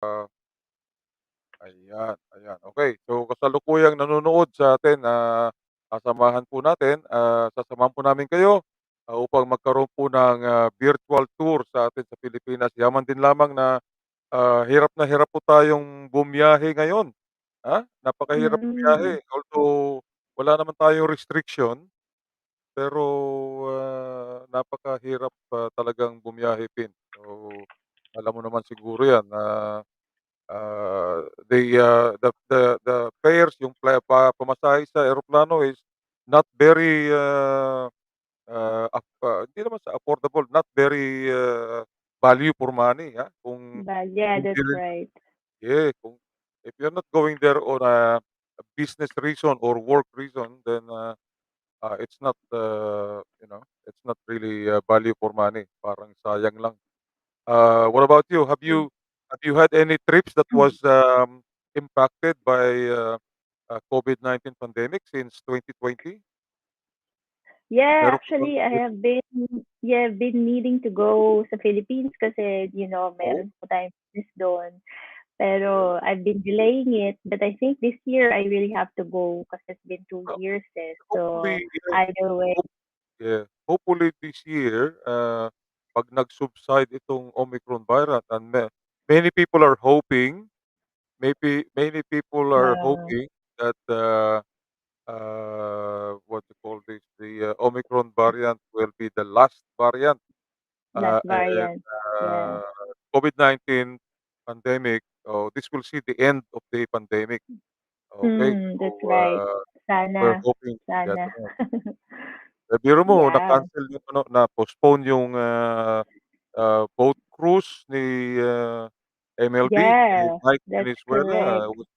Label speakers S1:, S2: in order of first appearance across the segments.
S1: Ah, ayan, ayan. Okey, so kasalukuyang nanonood sa atin, sasamahan po natin, sasamahan po namin kayo, upang magkaroon po ng, virtual tour sa atin sa Pilipinas. Yaman din lamang na hirap po tayong bumiyahe ngayon, napakahirap
S2: Mm,
S1: bumiyahe. Although wala naman tayong restriction, pero, napakahirap, talagang bumiyahe Pin. So, alam mo naman siguro 'yan na the fares, yung pamasahe sa eroplano is not very, hindi naman sa affordable, not very, value for money, kung
S2: yeah, that's
S1: bibilhin
S2: right.
S1: kung if you're not going there on a business reason or work reason, then, it's not really, value for money, parang sayang lang. What about you? Have you had any trips that was, impacted by, COVID-19 pandemic since 2020?
S2: Yeah,
S1: Meron ka bang
S2: actually, I've been needing to go sa Philippines kasi,
S1: oh,
S2: meron po tayong business doon.
S1: yeah.
S2: Pero I've been delaying it, but I think this year I really have to go kasi it's been 2 years eh. So,
S1: Hopefully,
S2: either way,
S1: hope yeah, hopefully this year, 'pag nag-subside itong Omicron virus and many people are hoping, many people are
S2: uh,
S1: hoping that, what you call this, the, Omicron variant will be the last variant,
S2: last
S1: and,
S2: variant. Yeah.
S1: COVID-19 pandemic, this will see the end of the pandemic. Okay, so,
S2: That's right.
S1: we're
S2: Sana.
S1: hoping that,
S2: Sana.
S1: biro mo
S2: Yeah.
S1: na-cancel yung na-postpone yung, boat cruise ni, MLB, si
S2: Yeah,
S1: Mike
S2: that's
S1: Venezuela.
S2: correct.
S1: I was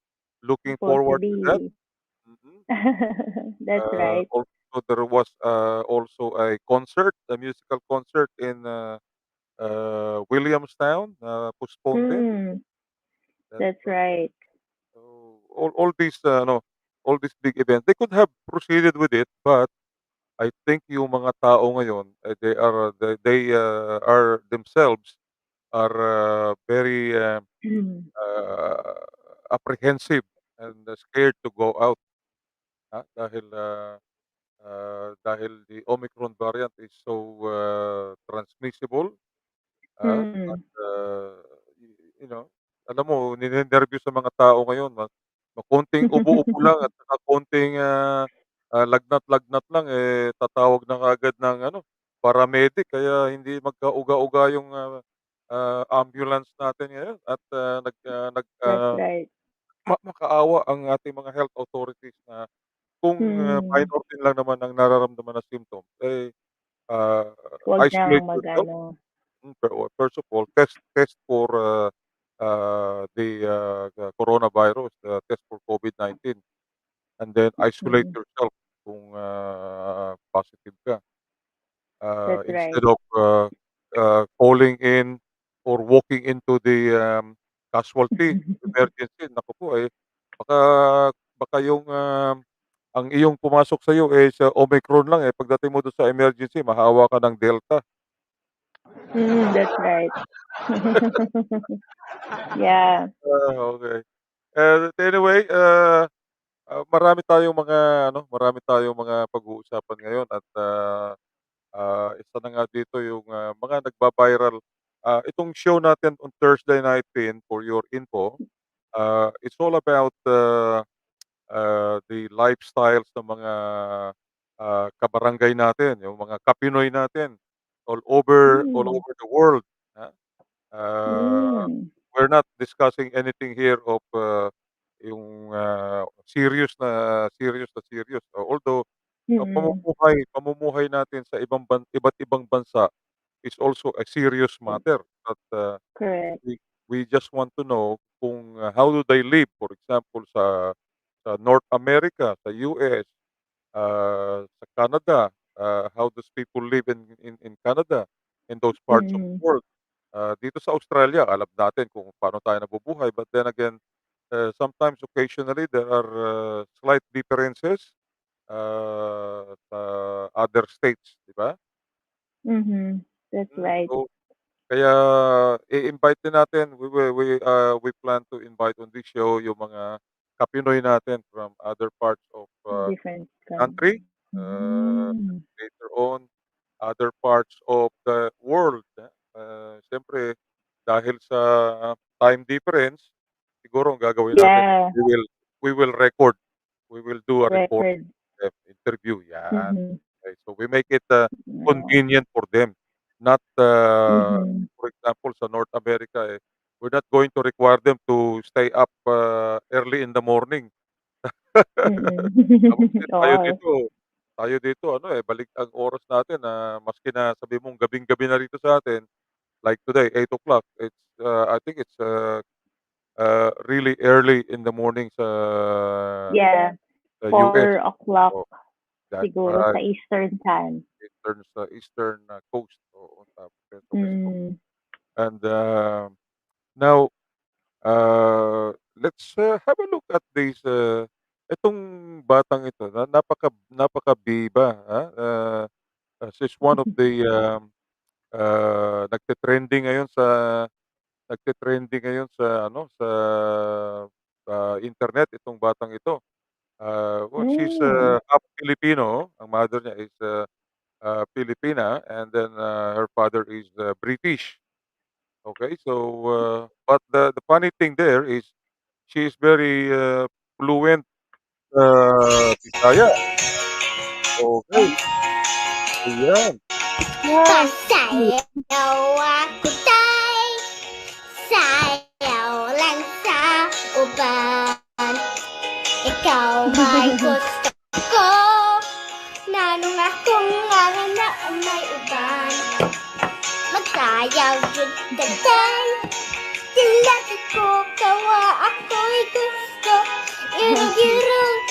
S1: looking
S2: Supposed to
S1: forward to that.
S2: be.
S1: Mhm.
S2: That's right.
S1: Also there was, also a concert, a musical concert in, Williamstown, postponed din.
S2: Mm,
S1: That,
S2: that's right.
S1: so all these, all these big events, they could have proceeded with it, but I think yung mga tao ngayon, they are themselves are, very, apprehensive and scared to go out, dahil the Omicron variant is so, transmissible. At,
S2: Mm.
S1: you know, alam mo ninenerbiyos sa mga tao ngayon konting ubo-ubo lang at saka konting, lagnat-lagnat lang, tatawag na kaagad ng paramedic kaya hindi magka-uga-uga yung, ambulance natin ngayon at,
S2: That's right.
S1: makaawa ang ating mga health authorities na kung,
S2: Mm.
S1: minor din lang naman ang nararamdaman na symptoms, ah,
S2: Huwag nang
S1: isolate yourself.
S2: mag-ano.
S1: First of all, test for, the coronavirus, test for COVID-19, and then isolate
S2: Mm.
S1: yourself kung, positive ka.
S2: That's right.
S1: Instead of, calling in or walking into the, casualty emergency, naku po, baka baka yung, ang iyong pumasok sa'yo, sa Omicron lang, pagdating mo dun sa emergency mahawa ka ng Delta.
S2: That's right. Yeah.
S1: Okey. Anyway, marami tayong mga pag-uusapan ngayon at, isa na nga dito yung, mga nagba-viral. Itong show natin on Thursday Night Pin, for your info, it's all about, the lifestyles ng mga, kabarangay natin, yung mga ka-Pinoy natin all
S2: Mm.
S1: over the world, ha. Ah,
S2: Mm.
S1: we're not discussing anything here of, yung, serious. Although ang
S2: Mm.
S1: pamumuhay natin sa iba't ibang bansa is also a serious matter that,
S2: Correct.
S1: we just want to know kung, how do they live, for example, sa North America, sa US, sa Canada, how does people live in Canada, in those parts of the
S2: Mm.
S1: world. Dito sa Australia alam natin kung paano tayo nabubuhay, but then again, sometimes occasionally there are, slight differences, sa other states, 'di ba?
S2: Mhm. That's right.
S1: So Kaya i-invite din natin, we plan to invite on this show yung mga ka-Pinoy natin from other parts of,
S2: Different
S1: country,
S2: country.
S1: and
S2: Mm.
S1: later on other parts of the world, siyempre dahil sa time difference, siguro ang gagawin natin
S2: Yeah,
S1: we will we will record, we will do a record
S2: record.
S1: interview, 'yan.
S2: Mhm.
S1: Okay, so we make it,
S2: Yeah.
S1: convenient for them, not,
S2: Mhm.
S1: for example sa North America, we're not going to require them to stay up, early in the morning.
S2: Mm.
S1: Tapos
S2: Oo.
S1: tayo dito ano, balik ang oras natin na maski na sabihin mong gabing-gabi na rito sa'tin, like today 8 o'clock, I think it's, really early in the morning
S2: Yeah,
S1: sa US.
S2: 4 o'clock
S1: Oo, that's
S2: siguro
S1: right,
S2: sa Eastern Time.
S1: eastern, coast, oo, sa West Coast.
S2: Mm.
S1: And, now, let's, have a look at this, itong batang ito na napaka-biba, she's one of the, nagte-trending ngayon ano, sa internet itong batang ito. Well, she's,
S2: Hmm.
S1: half Filipino, ang mother niya is, Filipina, and then, her father is, British. Okay, so, but the funny thing there is she is very, fluent, Bisaya. Okay, ayan. One, two.
S3: Pasayaw ako tay, sayaw lang sa uban. Ikaw may gusto ko, nanong akong nga na may uban. Magsayaw jud daday, sila ko kawa ako'y gusto. Irog-irog,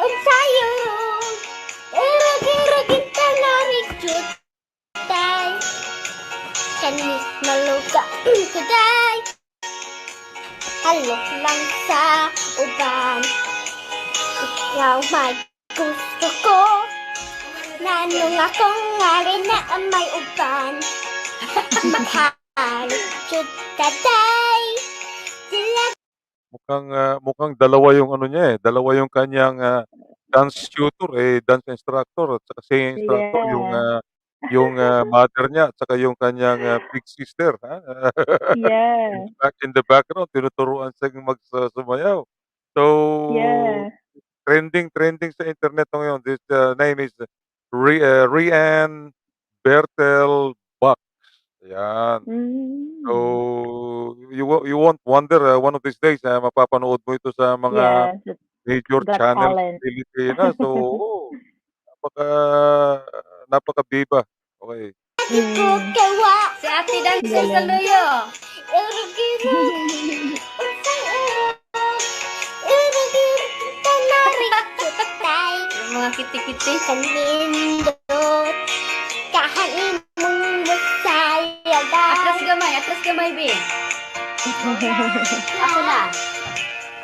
S3: unsayaw rog, irog-irog intanarig jud tay. Kanis maluga kuday, halok lang sa uban. Ikaw may gusto ko, nanong akong ngari na may uban. Maghalit jud daday, sila
S1: Mukhang dalawa yung ano niya, dalawa yung kanyang, dance tutor, dance instructor at saka singing instructor
S2: Yeah.
S1: yung, mother niya at saka yung kanyang, big sister,
S2: Yeah.
S1: in the background tinuturuan siyang sumayaw. So,
S2: Yeah.
S1: trending sa internet ngayon, this, name is Rian Bertel Buck, ayan.
S2: Mm.
S1: So, you won't wonder, one of these days, mapapanood mo ito sa mga
S2: Yeah, that's
S1: major
S2: got
S1: channels sa
S2: talent.
S1: Pilipinas. So, oo, napaka napakabiba. Okey.
S3: ko
S2: Mm.
S3: kawa. Si Ate Dancer
S2: Galing.
S3: Saluyo. Irog-irog, unsay irog, irog-irog intanarig jud tay. Yung mga kiti-kiti. Kanindot, kahain mong masaya day. Atras gamay, Bi. Ako na.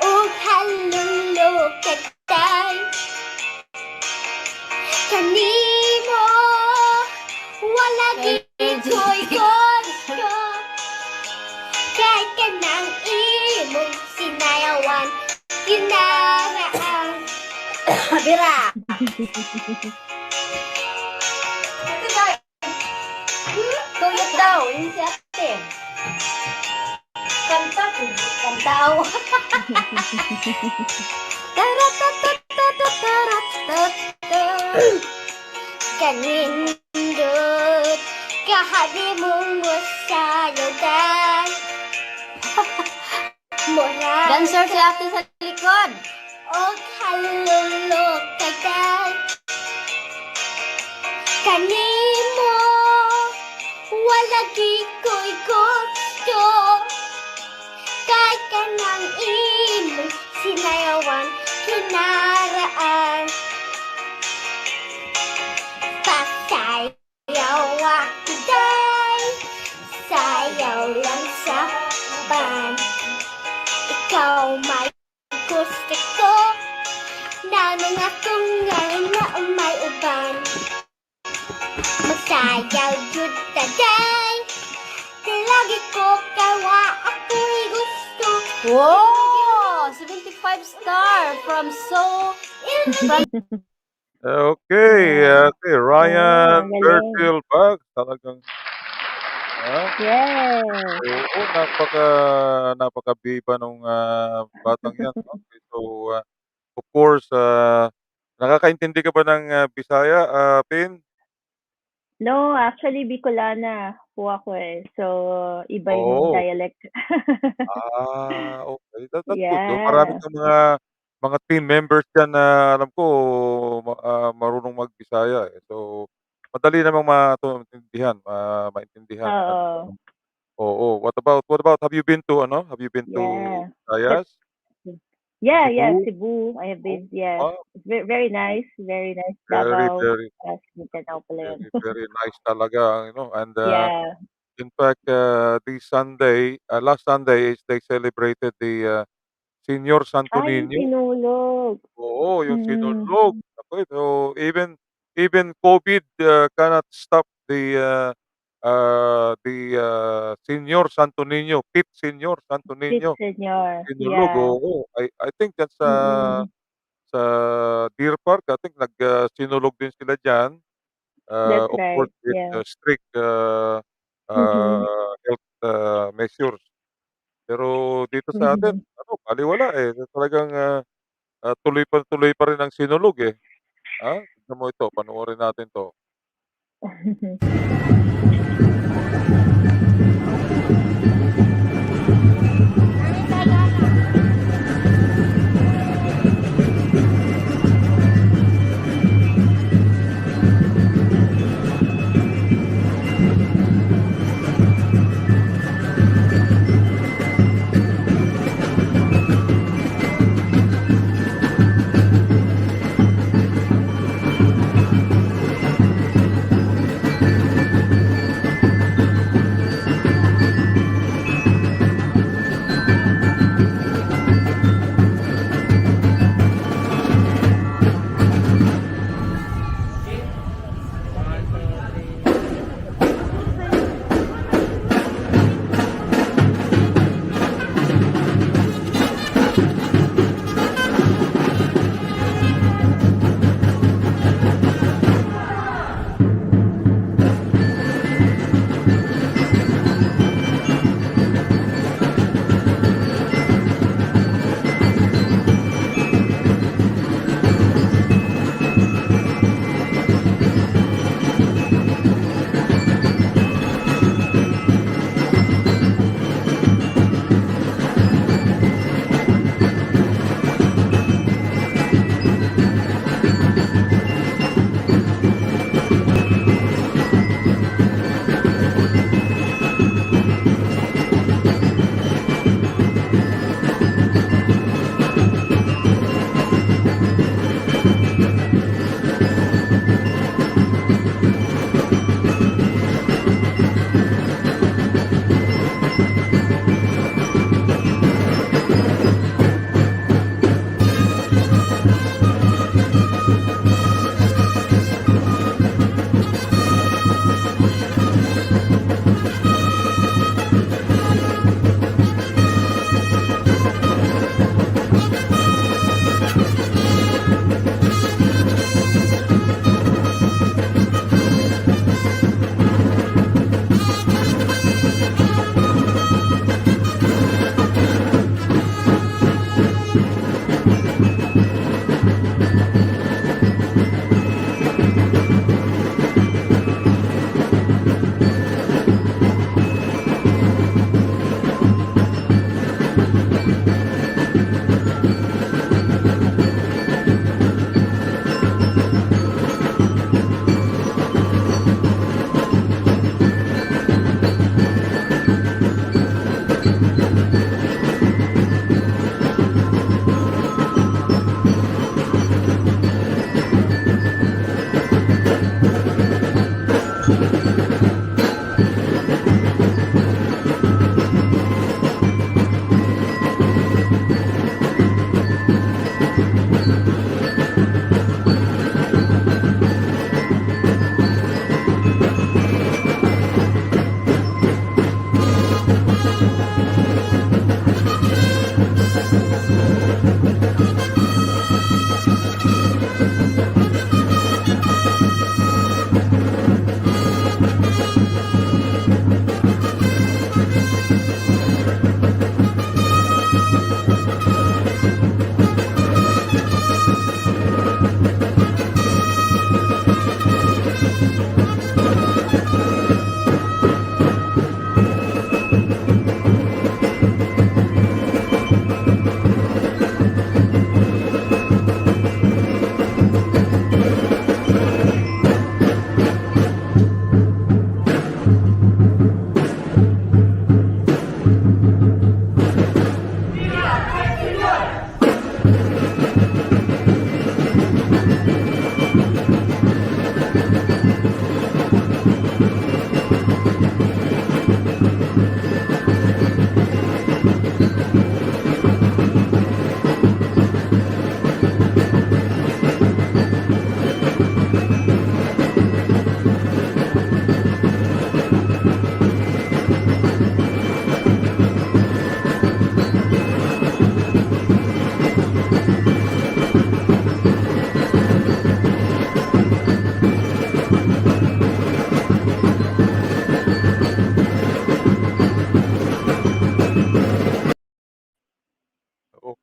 S3: Og halululo katay, kanimo wala gitoy gusto, kay kanang imong sinayawan kinaraan. Bira. Tuyot daw, yun si ate. Kanta ko, kantaw. Kanindot, kahadi mong masayagan. Dancer si ate sa likod. Og halululo kagay, kanimo wala gikoy gusto, kay kanang imong sinayawan kinaraan. Pasayaw ako day, sayaw lang sa uban. Ikaw may gusto ko, nanong akong ngayon na may uban. Magsayaw jud daday, lagi ko kawa ako'y gusto. Wow! 75 star from
S1: Okay,
S2: Yeah.
S1: okay,
S2: Oh,
S1: Ryan
S2: ang galing.
S1: Bertil Bag, talagang
S2: Yes.
S1: oo, napakabiba nung, batang 'yan 'no. So, of course, nakakaintindi ka ba ng, Bisaya, Pin?
S2: No, actually Bicolana po ako eh. So, iba yung
S1: Oo.
S2: dialect.
S1: Okay. That's good 'no. Marami
S2: Yeah.
S1: kang mga team members diyan na alam ko marunong mag-Bisaya, eh. So, madali namang maintindihan at
S2: Oo.
S1: oo. What about have you been to
S2: Yeah. But
S1: Visayas?
S2: yeah, yeah,
S1: Cebu?
S2: Cebu. I have
S1: Oh,
S2: been, yeah.
S1: wow.
S2: It's very nice, very nice.
S1: Very,
S2: Davao,
S1: very,
S2: Mindanao pala yun.
S1: very, very nice talaga, and,
S2: Yeah.
S1: in fact, this Sunday, last Sunday is they celebrated the, Senior Santo
S2: Ah, yung
S1: Niño.
S2: sinulog.
S1: Oo, yung
S2: Mm.
S1: sinulog. Naku, so even COVID, cannot stop Senior Santo Niño, 5th Senior Santo
S2: Fifth
S1: Niño.
S2: Senor.
S1: Sinulog,
S2: Yeah.
S1: oo. I think that's
S2: Mm-mm.
S1: sa Deer Park, I think sinulog din sila diyan.
S2: That's
S1: Of
S2: right.
S1: course with,
S2: Yeah.
S1: strict,
S2: Mm-mm.
S1: health, measures. Pero dito sa atin
S2: Mm-hmm.
S1: balewala, eh, talagang, tuloy pa rin ang sinulog, eh. Tignan mo ito, panoorin natin 'to.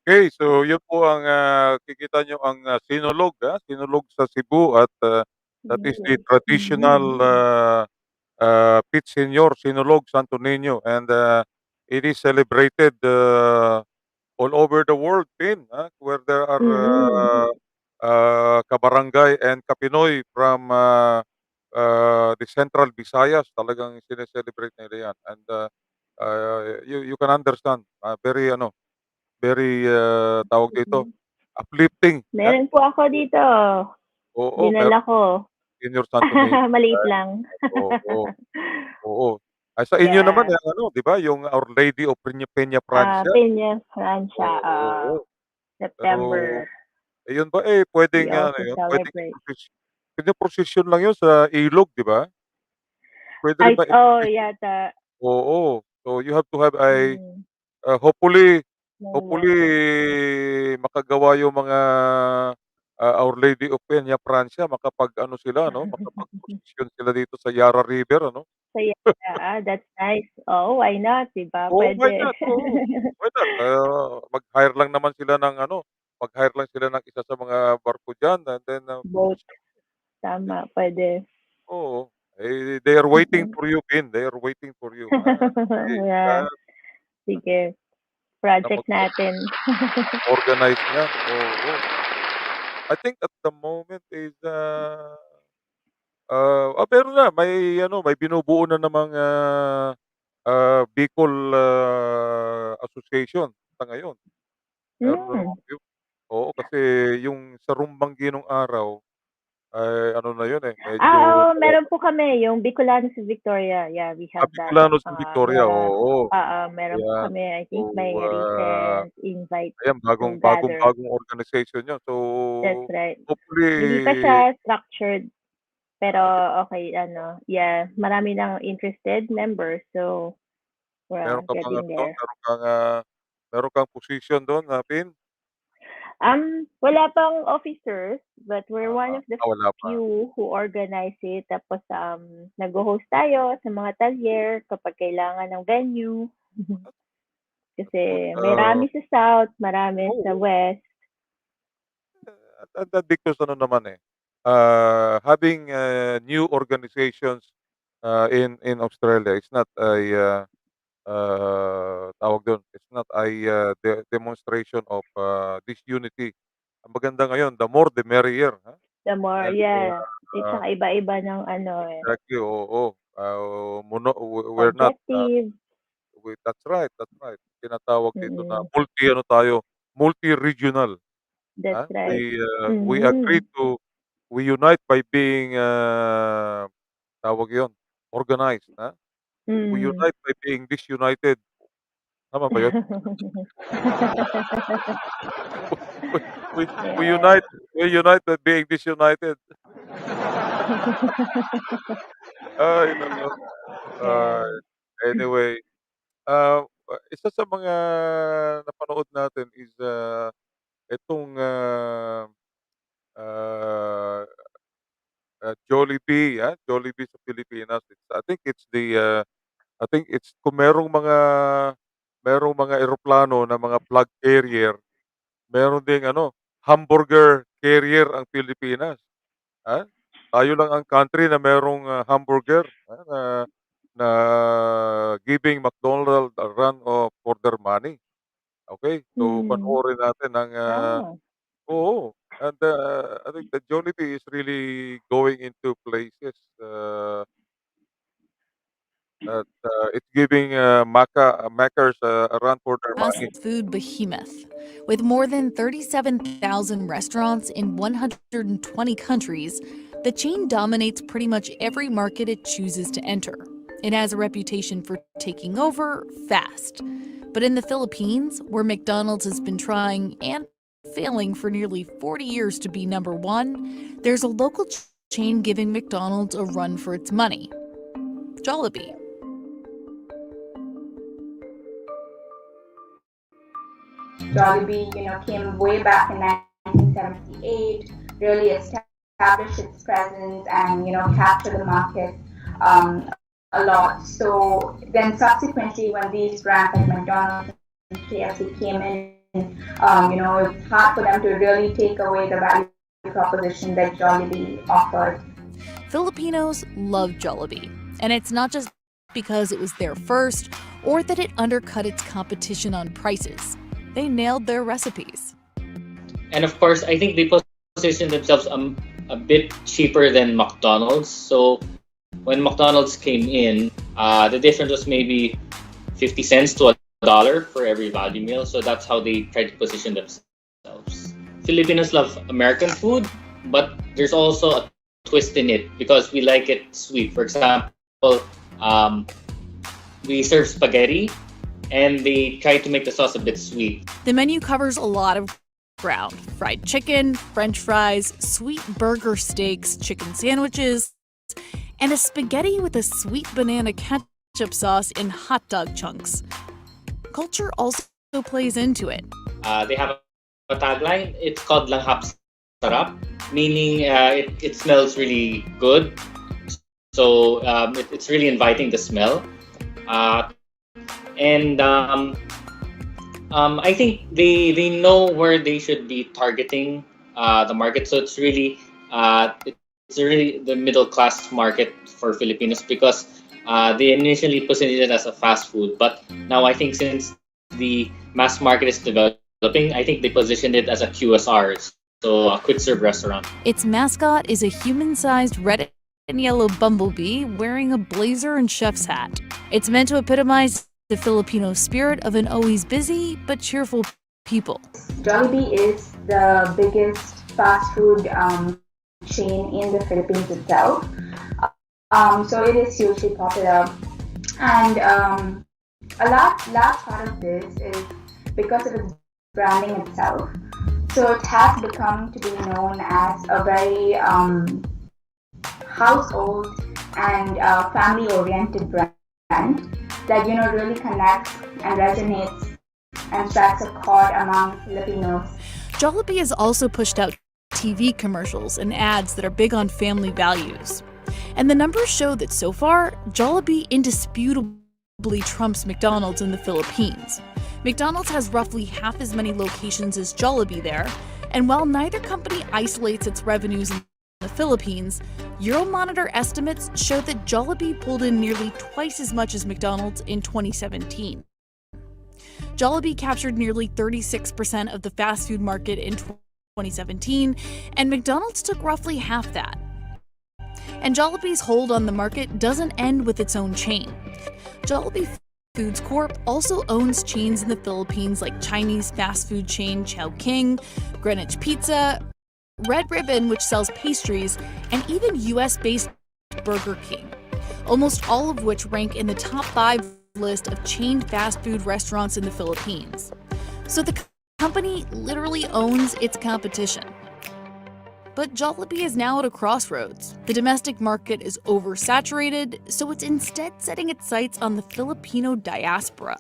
S1: Okay, so yun po ang, kikita niyo ang, sinulog sa Cebu at, that is the traditional,
S2: Mm.
S1: Pit Señor Sinulog Santo Niño and, it is celebrated, all over the world, where there are,
S2: Mm.
S1: ka-barangay and ka-Pinoy from, the Central Visayas. Talagang sine-celebrate nila 'yan and, you can understand, very ano, very, tawag dito,
S2: Mm.
S1: uplifting,
S2: Meron po ako dito.
S1: Oo,
S2: Dinala
S1: meron
S2: ko.
S1: Senior Santo Niño,
S2: Maliit
S1: yan.
S2: lang.
S1: Oo, oo. Sa inyo naman,
S2: Yeah.
S1: ano, 'di ba, yung Our Lady of Peña Francia?
S2: Peña Francia,
S1: Oo, pero
S2: September.
S1: ayun ba,
S2: We
S1: puwedeng ano
S2: also
S1: yun, puwedeng
S2: celebrate.
S1: pinoprosesyon lang yun sa ilog, 'di ba? Puwede rin
S2: Ay,
S1: ba
S2: oh,
S1: iprosesyon?
S2: yata.
S1: Oo. So, you have to have
S2: Mm,
S1: hopefully hopefully
S2: Manila.
S1: makagawa yung mga, Our Lady of Peña Francia makapag-ano sila 'no, makapagprosesyon sila dito sa Yara River ano?
S2: Saya, that's nice. Oo, why not, 'di ba?
S1: Oo, why
S2: Puwede.
S1: not? Oo, why not? Mag-hire lang naman sila ng ano, mag-hire lang sila ng isa sa mga barko diyan and then,
S2: Both, tama, puwede.
S1: oo. They are waiting
S2: Mm.
S1: for you, Pin, they are waiting for you, sige,
S2: Yeah, sige, project
S1: mag
S2: natin.
S1: organize niyan, oo. I think at the moment is, meron na may ano, may binubuo na namang, Bicol, Association sa ngayon. Meron na
S2: Hmm.
S1: namang oo, kasi yung sa Rumbanggi nung araw ay ano na yun, medyo
S2: Oo, meron po kami yung Bicolano sa Victoria, yeah, we have that.
S1: Bicolano sa Victoria, oo.
S2: Meron po
S1: Ayan.
S2: kami, I
S1: So,
S2: think may recent invite
S1: ayan
S2: to gather.
S1: bagong organization yun. So,
S2: That's right. Hindi pa
S1: hopefully
S2: siya structured, pero
S1: di
S2: okay ano, yeah, marami ng interested members, so we're
S1: meron ka bang
S2: getting
S1: ano dun,
S2: there.
S1: meron kang position dun, Pin?
S2: Wala pang officers, but we're one of the
S1: Wala pa.
S2: few who organize it. Tapos, nagho-host tayo sa mga talyer kapag kailangan ng venue.
S1: That's good.
S2: Kasi marami sa South, marami sa
S1: Oo.
S2: West.
S1: At because ano naman, having, new organizations, in Australia is not tawag dun, it's not demonstration of, disunity. Ang maganda ngayon, the more the merrier,
S2: The more,
S1: and,
S2: yeah.
S1: uh,
S2: Tsaka iba-iba ng ano
S1: exactly, oo. We're not,
S2: objective.
S1: that's right. Tinatawag dito na
S2: Mm,
S1: multi-ano tayo, multi-regional,
S2: that's right.
S1: we agree
S2: Mm.
S1: we unite by being, tawag yun, organized, we
S2: Mm.
S1: unite by being disunited. Tama ba yun? We we we
S2: Yeah.
S1: unite we unite by being disunited. Ay naku,
S2: Yeah.
S1: anyway, ah isa sa mga napanood natin is, itong, ah, Jollibee sa Pilipinas. I think it's kung merong mga eroplano na mga flag carrier, meron ding ano, hamburger carrier ang Pilipinas, ah. Tayo lang ang country na merong, hamburger, na na giving McDonald's a run for their money. Okay, so
S2: Mm.
S1: panoorin natin ang,
S2: Oh.
S1: oo, and, I think the Jollibee is really going into places, it's giving, Maccas a run for their
S4: Fast
S1: money.
S4: food behemoth. With more than 37,000 restaurants in 120 countries, the chain dominates pretty much every market it chooses to enter. It has a reputation for taking over fast. But in the Philippines, where McDonald's has been trying and failing for nearly 40 years to be number one, there's a local chain giving McDonald's a run for its money: Jollibee.
S5: Jollibee, came way back in 1978, really established its presence and, captured the market a lot. So then subsequently, when these brands like McDonald's and KFC came in, it's hard for them to really take away the value proposition that Jollibee offered.
S4: Filipinos love Jollibee, and it's not just because it was there first or that it undercut its competition on prices. They nailed their recipes.
S6: And of course, I think they positioned themselves a bit cheaper than McDonald's. So when McDonald's came in, the difference was maybe 50 cents to $1 for every value meal. So that's how they tried to position themselves. Filipinos love American food, but there's also a twist in it because we like it sweet. For example, we serve spaghetti and they try to make the sauce a bit sweet.
S4: The menu covers a lot of ground: fried chicken, french fries, sweet burger steaks, chicken sandwiches, and a spaghetti with a sweet banana ketchup sauce in hot dog chunks. Culture also plays into it.
S6: They have a tagline. It's called Langhap Sarap, meaning it smells really good. So it's really inviting, the smell. And I think they know where they should be targeting the market. So it's really the middle class market for Filipinos because they initially positioned it as a fast food, but now I think since the mass market is developing, I think they positioned it as a QSR, so a quick serve restaurant.
S4: Its mascot is a human-sized red and yellow bumblebee wearing a blazer and chef's hat. It's meant to epitomize the Filipino spirit of an always busy but cheerful people.
S5: Jollibee is the biggest fast food chain in the Philippines itself. So it is hugely popular. And a large part of this is because of its branding itself. So it has become to be known as a very household and family-oriented brand that really connects and resonates and strikes a chord among Filipinos.
S4: Jollibee has also pushed out TV commercials and ads that are big on family values. And the numbers show that so far, Jollibee indisputably trumps McDonald's in the Philippines. McDonald's has roughly half as many locations as Jollibee there, and while neither company isolates its revenues in the Philippines, Euromonitor estimates show that Jollibee pulled in nearly twice as much as McDonald's in 2017. Jollibee captured nearly 36% of the fast food market in 2017, and McDonald's took roughly half that. And Jollibee's hold on the market doesn't end with its own chain. Jollibee Foods Corp also owns chains in the Philippines like Chinese fast food chain Chowking, Greenwich Pizza, Red Ribbon, which sells pastries, and even US-based Burger King, almost all of which rank in the top 5 list of chained fast food restaurants in the Philippines. So the company literally owns its competition. But Jollibee is now at a crossroads. The domestic market is oversaturated, so it's instead setting its sights on the Filipino diaspora.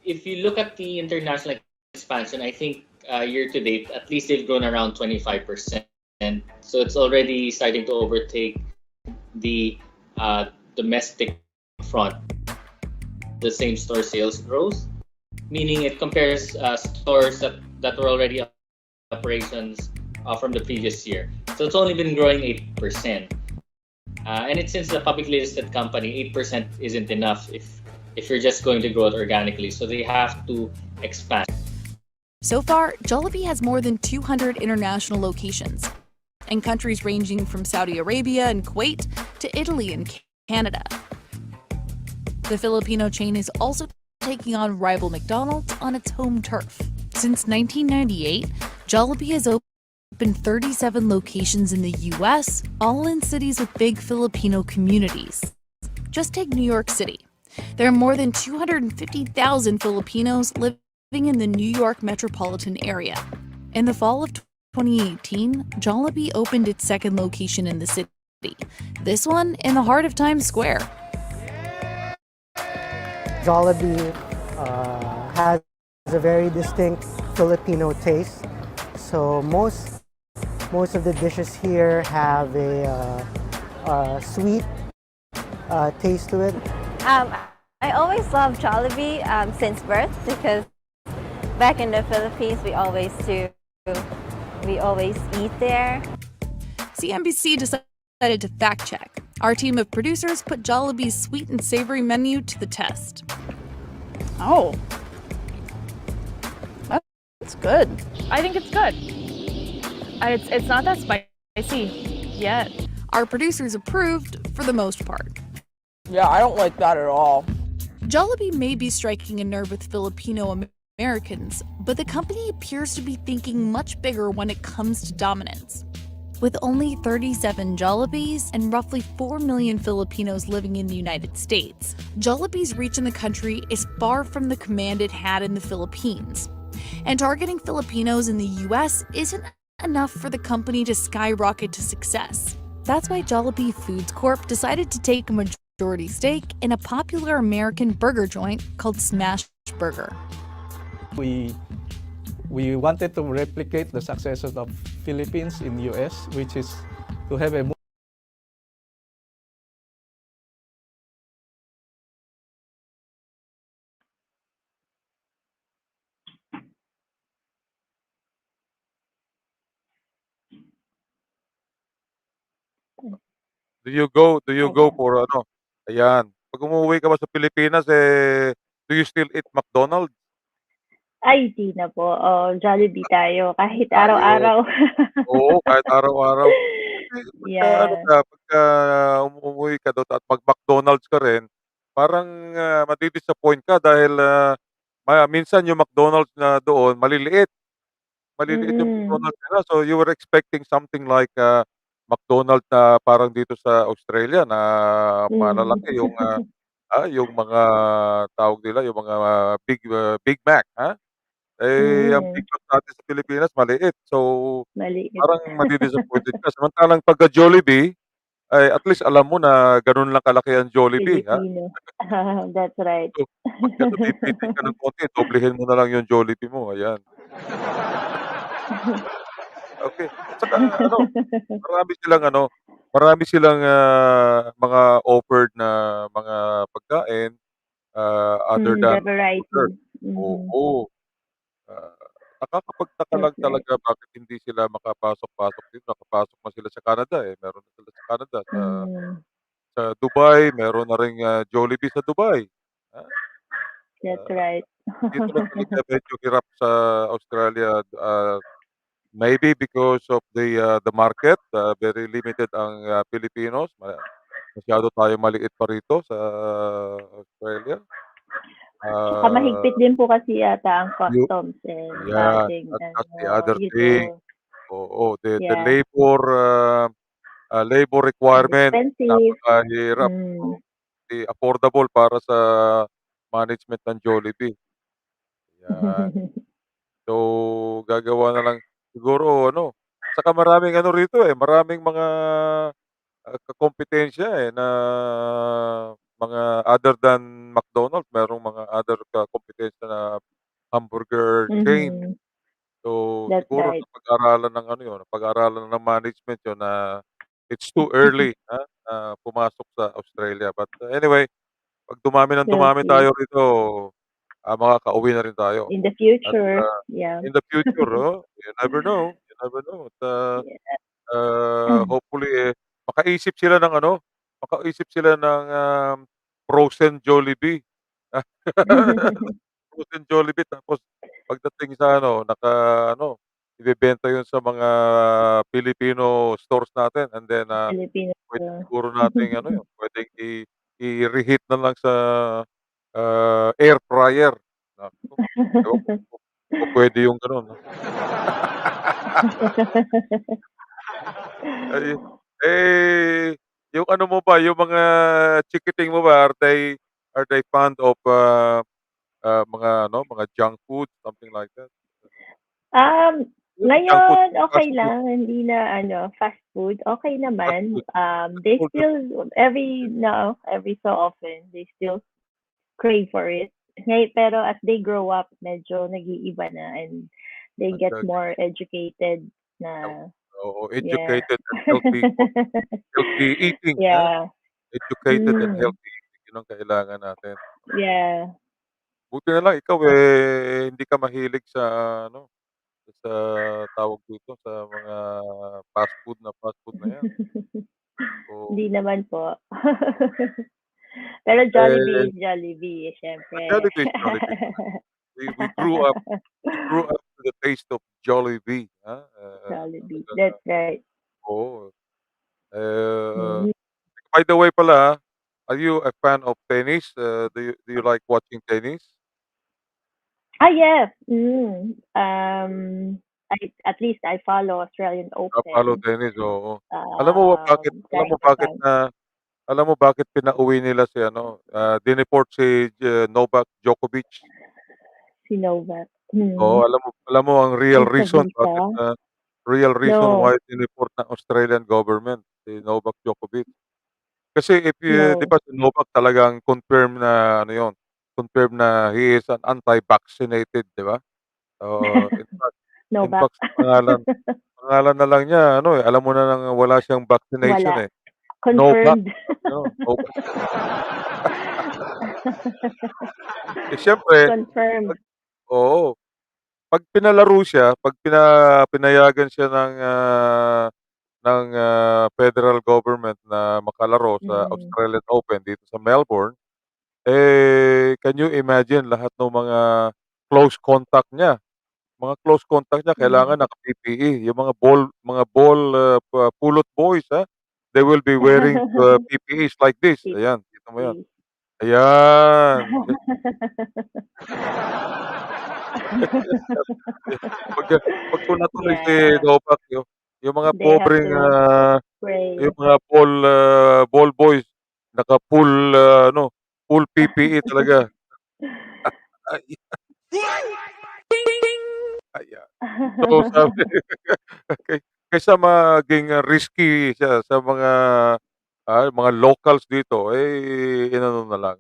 S6: if you look at the international expansion, I think year to date, at least they've grown around 25%. So it's already starting to overtake the domestic front, the same store sales growth, meaning it compares stores that were already operations from the previous year. So it's only been growing 8%. And it's since the publicly listed company, 8% isn't enough if you're just going to grow it organically. So they have to expand.
S4: So far, Jollibee has more than 200 international locations in countries ranging from Saudi Arabia and Kuwait to Italy and Canada. The Filipino chain is also taking on rival McDonald's on its home turf. Since 1998, Jollibee has opened 37 locations in the US, all in cities with big Filipino communities. Just take New York City. There are more than 250,000 Filipinos living in the New York metropolitan area. In the fall of 2018, Jollibee opened its second location in the city, this one in the heart of Times Square.
S7: Jollibee has a very distinct Filipino taste. So most of the dishes here have a sweet taste to it.
S8: I always loved Jollibee since birth because back in the Philippines we always eat there.
S4: CNBC decided to fact check. Our team of producers put Jollibee's sweet and savory menu to the test.
S9: Oh. That's good. I think it's good. It's not that spicy yet.
S4: Our producers approved for the most part.
S10: Yeah, I don't like that at all.
S4: Jollibee may be striking a nerve with Filipino Americans, but the company appears to be thinking much bigger when it comes to dominance. With only 37 Jollibees and roughly 4 million Filipinos living in the United States, Jollibee's reach in the country is far from the command it had in the Philippines. And targeting Filipinos in the US isn't enough for the company to skyrocket to success. That's why Jollibee Foods Corp decided to take a majority stake in a popular American burger joint called Smash Burger.
S11: We wanted to replicate the successes of Philippines in US, which is to have a
S1: Do you go for ano, ayan, 'pag umuwi ka ba sa Pilipinas, do you still eat McDonald's?
S2: Ay, di na po. Jollibee tayo kahit
S1: Ayun.
S2: araw-araw.
S1: Oo, kahit araw-araw. Kasi pagka ano
S2: Yeah.
S1: ka, pagka umuwi ka dun at mag-McDonald's ka rin, parang, madi-disappoint ka dahil, minsan yung McDonald's na doon maliliit. Maliliit yung
S2: Mm.
S1: McDonald's nila. So, you were expecting something like, McDonald's na parang dito sa Australia na
S2: Mm.
S1: malalaki yung mga tawag nila, yung mga Big Mac, ang
S2: Mm.
S1: Big Mac natin sa Pilipinas maliit. So,
S2: Maliit.
S1: parang madi-disappointed ka. Samantalang pagka Jollibee, ay at least alam mo na gano'n lang kalaki ang Jollibee,
S2: Filipino. That's right.
S1: So, pagka nabibitin ka ng konti, doblehin mo na lang yung Jollibee mo, ayan. Okay. At saka ano, marami silang, mga offered na mga pagkain, other
S2: The
S1: than
S2: variety.
S1: burger.
S2: Mhm.
S1: Oo. Ah, Nakakapagtaka lang
S2: That's right.
S1: talaga bakit hindi sila makapasok-pasok dito. Nakapasok na sila sa Canada, meron na sila sa Canada,
S2: Mm.
S1: sa Dubai, meron na ring, Jollibee sa Dubai, ah,
S2: That's
S1: ah,
S2: right.
S1: dito lang talaga medyo hirap sa Australia, maybe because of the market, very limited ang, Filipinos, masyado tayong maliit pa rito sa Australia.
S2: Tsaka mahigpit
S1: Ah,
S2: din po kasi yata ang
S1: yu
S2: customs and
S1: Ayan,
S2: ating
S1: at that's the other
S2: you
S1: thing,
S2: know,
S1: oo, the
S2: yeah,
S1: labor
S2: and
S1: requirement
S2: expensive.
S1: napakahirap,
S2: Mm.
S1: hindi affordable para sa management ng Jollibee, 'yan. So, gagawa na lang siguro ano, saka maraming ano rito, maraming mga, kakumpitensya, na mga other than McDonald's merong mga other kompetensya na hamburger chain.
S2: Mhm.
S1: So,
S2: That's
S1: siguro
S2: right.
S1: napag-aralan ng ano 'yun, napag-aralan ng management 'yun na it's too early, na pumasok sa Australia. But anyway, 'pag dumami ng
S2: We'll
S1: dumami
S2: see.
S1: tayo rito, makakauwi na rin tayo.
S2: In the
S1: At,
S2: future, yeah.
S1: in the future, you never know, you never know at,
S2: Yeah.
S1: hopefully, makaisip sila ng ano, makaisip sila ng, frozen Jollibee. Frozen Jollibee tapos pagdating sa ano, ano, ibebenta 'yun sa mga Filipino stores natin and then,
S2: Filipino.
S1: puwede siguro nating ano 'yun, puwedeng i-reheat na lang sa, air fryer. Naku, ewan ko kung puwede yung gano'n 'no. Ay, yung ano mo ba, yung mga chikiting mo ba, are they fond of, mga ano, mga junk food, something like that? Yung junk food,
S2: Ngayon
S1: fast
S2: okey
S1: food,
S2: lang, hindi na ano, fast food, okey
S1: fast
S2: naman.
S1: food.
S2: They
S1: All the
S2: still every so often, they still crave for it. Pero as they grow up, medyo nag-iiba na and they get more educated na
S1: oo,
S2: yeah.
S1: educated and healthy eating,
S2: Yeah.
S1: educated and
S2: Mm,
S1: healthy eating, yun ang kailangan natin.
S2: yeah.
S1: Buti na lang ikaw, hindi ka mahilig sa ano, sa tawag dito, sa mga fast food na 'yan. So,
S2: Hindi naman po. Pero
S1: eh,
S2: Jollibee is Jollibee, siyempre.
S1: Jollibee is Jollibee talaga. We grew up to the taste of Jollibee,
S2: Jollibee,
S1: talagang,
S2: that's right.
S1: oo. Eh,
S2: Mm.
S1: by the way pala, are you a fan of tennis? Do you like watching tennis?
S2: Yes. I at least I follow Australian
S1: Follow
S2: Open,
S1: tennis, oo. Alam mo ba bakit alam mo
S2: kahit
S1: bakit
S2: papaano.
S1: na alam mo bakit pinauwi nila si ano, dineport si Novak Djokovic?
S2: Si Novak.
S1: Oo, alam mo ang real
S2: Yung sa
S1: reason
S2: visa?
S1: bakit, real reason
S2: No,
S1: why dineport ng Australian government si Novak Djokovic. Kasi if 'di
S2: no.
S1: ba si Novak talagang confirm na ano 'yun, confirm na he is an anti-vaccinated, 'di ba? Oo, in fact
S2: Novak.
S1: sa pangalan na lang niya ano, alam mo na ng wala siyang vaccination,
S2: Wala.
S1: Novak,
S2: Confirmed.
S1: sabi gano'n, Novak. Eh, siyempre
S2: Confirmed.
S1: 'pag oo, 'pag pinalaro siya, 'pag pinayagan siya ng federal government na makalaro sa
S2: Mm.
S1: Australian Open dito sa Melbourne, can you imagine lahat ng mga close contact niya kailangan
S2: Mm.
S1: naka-PPE, yung mga ball, pulot boys, they will be wearing, PPEs like this, ayan, kita mo 'yan.
S2: PPE.
S1: Ayan, yes, pag, pagka natuloy si
S2: Yeah,
S1: Novak yung mga
S2: they have
S1: pobreng,
S2: to
S1: yung
S2: pray.
S1: mga ball boys naka-full, ano, full PPE talaga. Ay, ayan. So sabi kay kaysa maging, risky siya sa mga locals dito, inano na lang,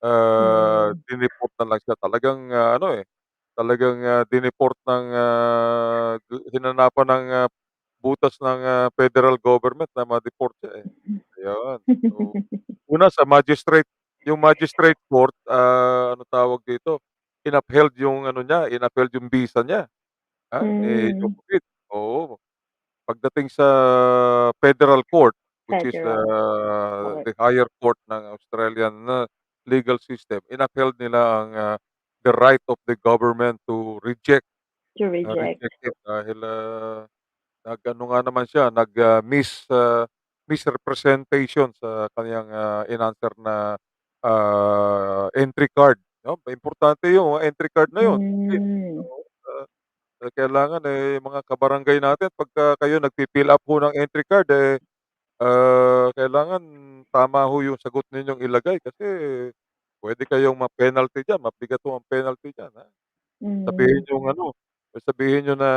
S2: Mm.
S1: dineport na lang siya. Talagang, ano, talagang, dineport ng, hinanapan ng, butas ng, federal government na ma-deport siya, Ayun. So, una sa yung magistrate court, ano tawag dito, in-upheld yung visa niya, ni
S2: Mm.
S1: Djokovic. Oo. Pagdating sa federal court, which is,
S2: Federal court
S1: the higher court ng Australian, legal system, in-upheld nila the right of the government to
S2: to reject.
S1: reject it dahil, nag-ano nga naman siya, misrepresentation sa kaniyang, in-answer na, entry card, 'no? Importante yung mga entry card na yun kasi
S2: Hmm.
S1: oo, kailangan, mga kabarangay natin pagka kayo nagfi-fill up ho ng entry card, kailangan tama ho yung sagot ninyong ilagay kasi puwede kayong ma-penalty diyan, mabigat ho ang penalty diyan, Sabihin
S2: Mm.
S1: niyong ano, sabihin niyo na,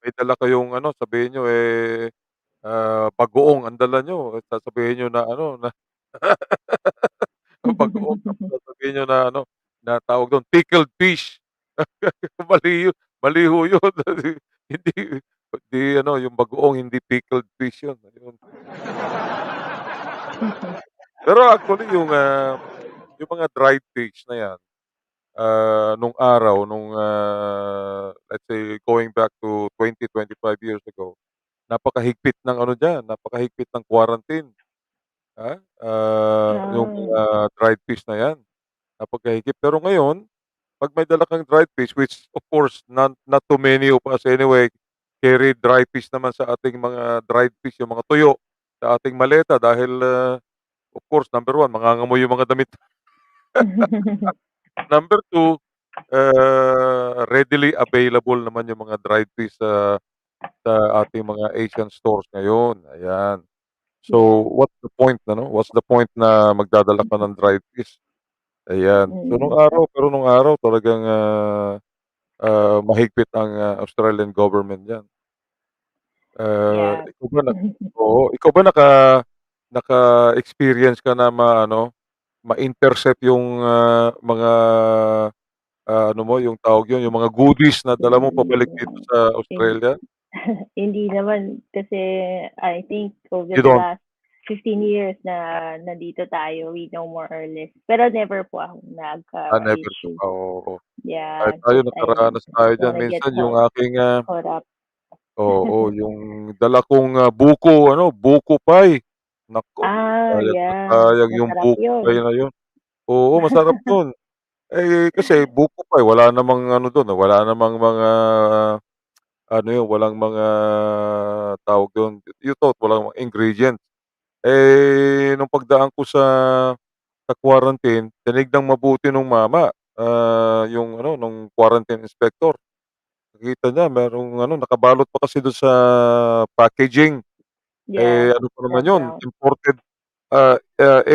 S1: may dala kayong ano, sabihin niyo, bagoong ang dala niyo, sasabihin niyo na ano, na Ang bagoong tapos sasabihin niyo na ano, na tawag dun pickled fish. Mali mali ho yun. Hindi hindi ano, yung bagoong hindi pickled fish yun, ayun. Pero actually yung mga dried fish na yan, nung araw let's say going back to 25 years ago, napakahigpit ng ano diyan, napakahigpit ng quarantine, yung
S2: Ah.
S1: mga dried fish na yan, napakahigpit. Pero ngayon 'pag may dala kang dried fish, which of course not too many of us anyway carry dry fish naman sa ating mga dried fish, yung mga tuyo sa ating maleta dahil, of course number one mangangamoy yung mga damit. Number two, readily available naman yung mga dried fish sa ating mga Asian stores ngayon, ayan. So,
S2: Yeah.
S1: what's the point na magdadala ka ng dried fish, ayan. So,
S2: Mm.
S1: nung araw talagang, mahigpit ang, Australian government diyan.
S2: Yeah.
S1: Ikaw ba oo, ikaw ba naka-experience ka na ma-intercept yung, mga, ano mo, yung tawag yun, yung mga goodies na dala mo pabalik dito
S2: Mm.
S1: sa
S2: Hin
S1: Australia?
S2: Hindi naman kasi I think over
S1: You
S2: the
S1: don't?
S2: last 15 years na nandito tayo, we know more or less. Pero never po akong
S1: Never ka
S2: nagka-issue.
S1: pa, oo. Kahit
S2: Yeah,
S1: tayo
S2: 'cause I
S1: nakaranas tayo
S2: don't
S1: diyan
S2: wanna get
S1: minsan yung aking,
S2: caught up.
S1: oo, yung dala kong, buko pie. Naku,
S2: Ah,
S1: sayang na
S2: yeah.
S1: sayang yung
S2: Masarap
S1: buko pie
S2: yun.
S1: na yun. Oo, masarap yun. Eh, kasi buko pie wala namang ano dun, wala namang mga ano yun, walang mga tawag dun, you thought walang mga ingredients. Eh, nung pagdaan ko sa quarantine, tinignang mabuti nung mama, yung ano, nung quarantine inspector. Nakita niya merong ano, nakabalot pa kasi dun sa packaging.
S2: Yeah,
S1: Eh, ano pa naman
S2: the
S1: yun,
S2: brown.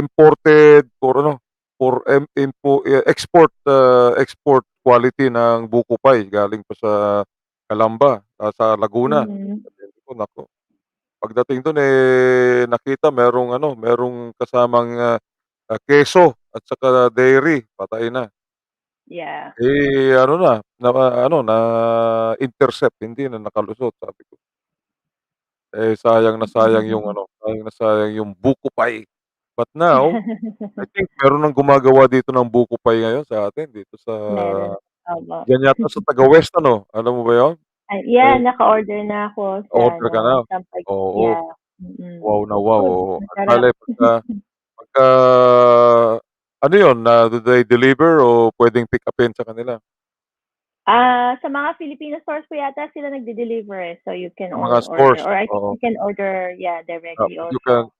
S1: imported for ano, for export quality ng buko pie galing pa sa Calamba, sa Laguna.
S2: Mhm.
S1: Sabi ko, naku, pagdating dun, nakita merong kasamang, keso at saka dairy, patay na.
S2: Yeah.
S1: Eh, ano na-intercept, hindi na nakalusot sabi ko. Eh, sayang na sayang yung buko pie. But now, I think meron ng gumagawa dito ng buko pie ngayon sa atin dito sa
S2: Meron, opo.
S1: diyan yata sa taga-West ano, alam mo ba yun?
S2: Ay, yeah,
S1: Eh,
S2: naka-order na ako sa
S1: order ka na?
S2: ano, sa
S1: Oo,
S2: yeah,
S1: wow na wow,
S2: Good,
S1: oo. At
S2: masarap.
S1: bale pagka ano yun, do they deliver o puwedeng pick upin sa kanila?
S2: Sa mga Filipino stores po yata sila nagde-deliver, eh, so you can
S1: Sa mga
S2: order
S1: stores,
S2: or I think
S1: oo.
S2: you can order, yeah, directly
S1: You can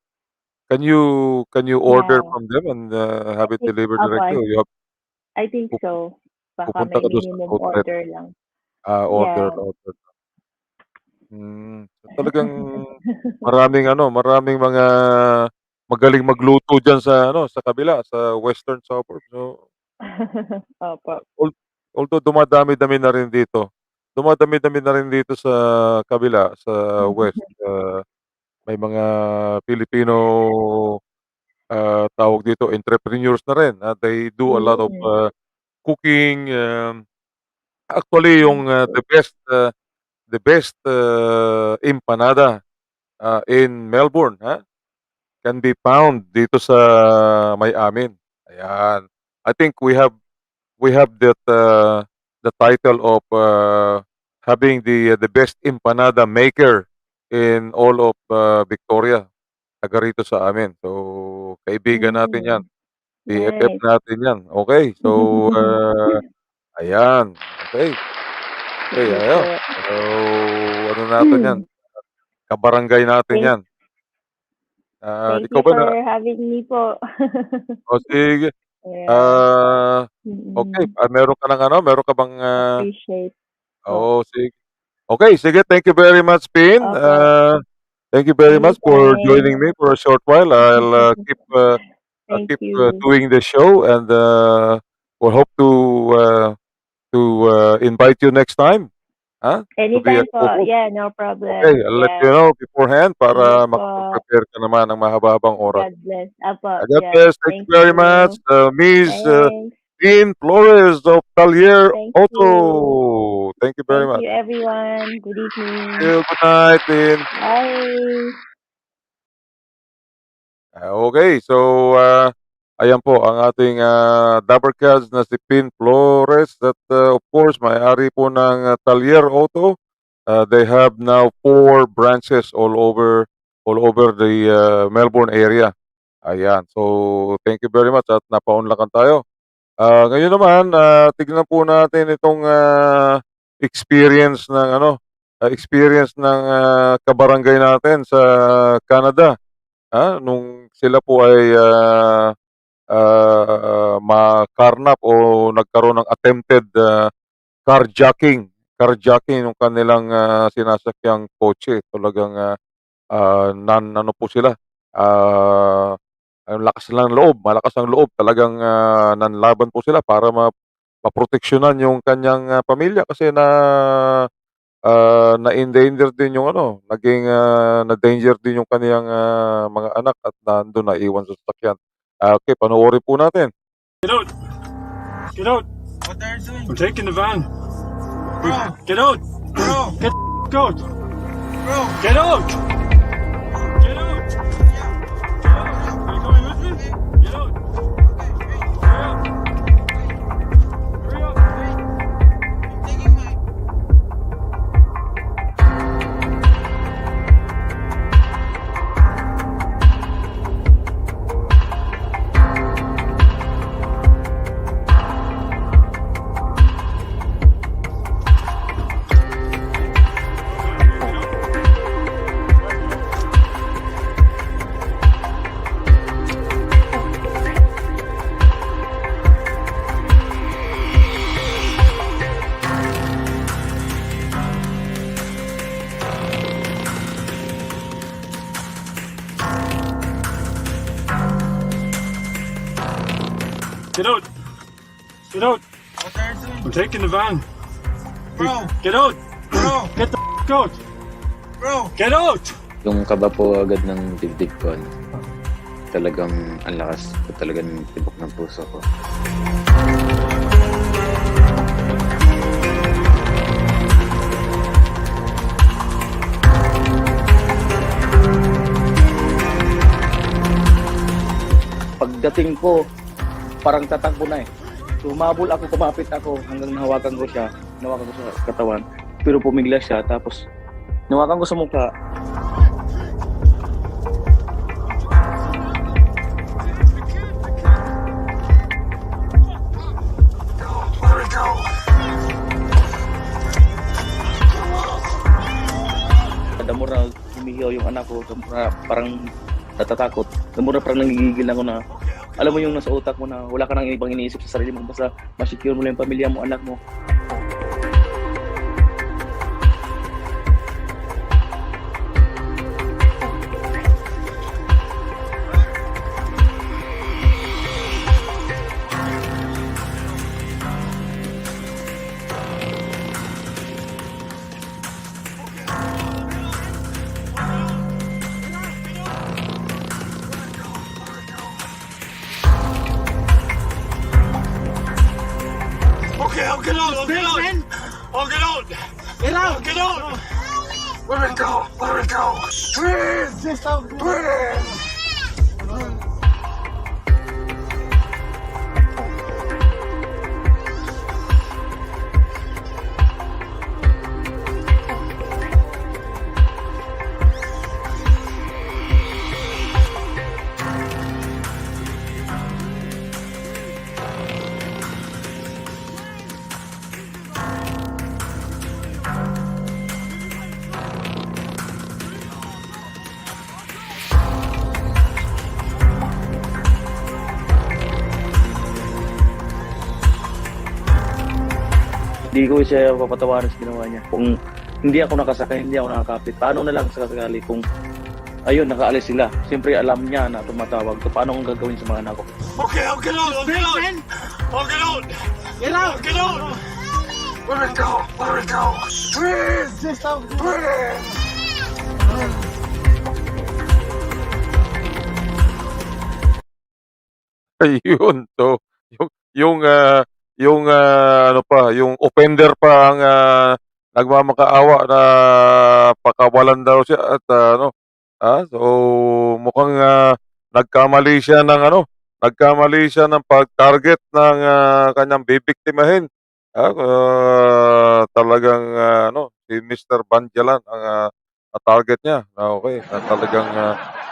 S2: also.
S1: can you order
S2: Yeah,
S1: from them and,
S2: I
S1: have it
S2: think
S1: delivered
S2: opo,
S1: directly, or you have
S2: I think
S1: pupu
S2: so. Baka
S1: pupunta
S2: may
S1: ka dun sa
S2: minimum
S1: outlet?
S2: order lang.
S1: Order,
S2: Yeah.
S1: order. So talagang maraming mga magaling magluto diyan sa sa kabila, sa western suburbs. So,
S2: Opo.
S1: although dumadami-dami na rin dito sa kabila, sa west, may mga Filipino, tawag dito, entrepreneurs na rin, they do a lot of,
S2: Mm,
S1: cooking, actually yung,
S2: okay.
S1: the best, empanada, in Melbourne, can be found dito sa may amin, ayan. I think we have the title of, having the best empanada maker in all of, Victoria, taga rito sa amin. So, kaibigan natin 'yan,
S2: Mm,
S1: BFF
S2: nice.
S1: natin 'yan, okey. So, ayan, okey, okey,
S2: Sige po.
S1: ayun. So, ano natin 'yan, kabarangay natin
S2: Thank
S1: 'yan.
S2: thank
S1: Ikaw
S2: you
S1: ba
S2: for having me po.
S1: sige.
S2: Yeah.
S1: Ah, okey,
S2: Mm,
S1: meron ka bang,
S2: appreciate po.
S1: oo, sige. Okey, sige, thank you very much, Pin.
S2: Opo,
S1: Thank you very much for
S2: anytime.
S1: joining me for a short while. I'll
S2: Thank
S1: keep,
S2: you.
S1: doing the show, and, we'll hope to invite you next time. To be a
S2: Anytime po.
S1: co-host.
S2: Yeah, no
S1: Okay,
S2: problem.
S1: I'll let you
S2: Yeah.
S1: know beforehand
S2: Sige
S1: para
S2: po.
S1: makapag-prepare ka naman ng mahaba-habang oras.
S2: God bless. Apo,
S1: God
S2: yeah.
S1: bless. Thank you
S2: Thank
S1: very much,
S2: you.
S1: Miss
S2: Thanks.
S1: Pin Flores of Talyer
S2: Thank you.
S1: Auto. Thank you very
S2: Thank
S1: much.
S2: you, everyone. Good
S1: Thank
S2: evening.
S1: you. Good night, Pin.
S2: Bye.
S1: Okay, so ayan po ang ating Dabbercats na si Pin Flores that of course may-ari po ng Talyer Auto. They have now 4 branches all over the Melbourne area. Ayan. So thank you very much at napaunlakan tayo. Ngayon naman tignan po natin itong experience ng kabarangay natin sa Canada. Nung sila po ay makarnap o nagkaroon ng attempted carjacking ng kanilang sinasakyang kotse. Talagang ano po sila, ang malakas ang loob talagang nanlaban po sila para maproteksyonan yung kanyang pamilya kasi na-endanger din yung na-danger din yung kaniyang mga anak at nandun naiwan sa sasakyan. Okay, panoorin po natin.
S12: Get out! Get out!
S13: What are you doing?
S12: I'm taking the van.
S13: Bro!
S12: Get out!
S13: Bro!
S12: Get the out!
S13: Bro!
S12: Get out! Get out! Get out! Are you coming with me? Get out! Hurry up! Hurry up!
S13: I'm taking my...
S12: Get out! Get out!
S13: What are you doing?
S12: I'm taking the van.
S13: Bro!
S12: Get out!
S13: Bro!
S12: Get the out!
S13: Bro!
S12: Get out!
S14: Yung kaba po agad ng dibdib ko, talagang ang lakas po talaga ng tibok ng puso ko. Pagdating ko, parang tatakbo na eh. Sumabol ako, kumapit ako hanggang nahawakan ko siya sa katawan. Pero pumigla siya, tapos nawakan ko sa mukha. Damo na humihiyaw yung anak ko, parang natatakot. Damo na parang nangigigil ako na, alam mo yung nasa utak mo na wala ka nang ibang iniisip sa sarili mo, basta ma-secure mo lang yung pamilya mo, anak mo.
S12: Okay, I'll get out! I'll get out! I'll get out!
S13: Get out!
S12: Get out!
S13: Let it go! Let it go! Please! Just out! Please!
S14: Hindi ko siya papatawarin sa ginawa niya. Kung hindi ako nakasakay, hindi ako nakakapit, paano na lang sakasakali kung ayun, nakaalis sila. Siyempre alam niya na tumatawag. So, paano kong gagawin sa mga anak ko?
S12: Okay, I'll get out! I'll get out! I'll get out!
S13: Get out!
S12: Get out!
S13: Let it go! Let it go! Twins! Twins!
S1: Ayun. So, yung yung, ano pa, yung offender pa ang, nagmamakaawa na pakawalan daw siya at, so mukhang, nagkamali siya ng nagkamali siya ng pag-target ng, kanyang bibiktimahin. Talagang, si Mr. Banjalan ang, target niya. Okey, na talagang,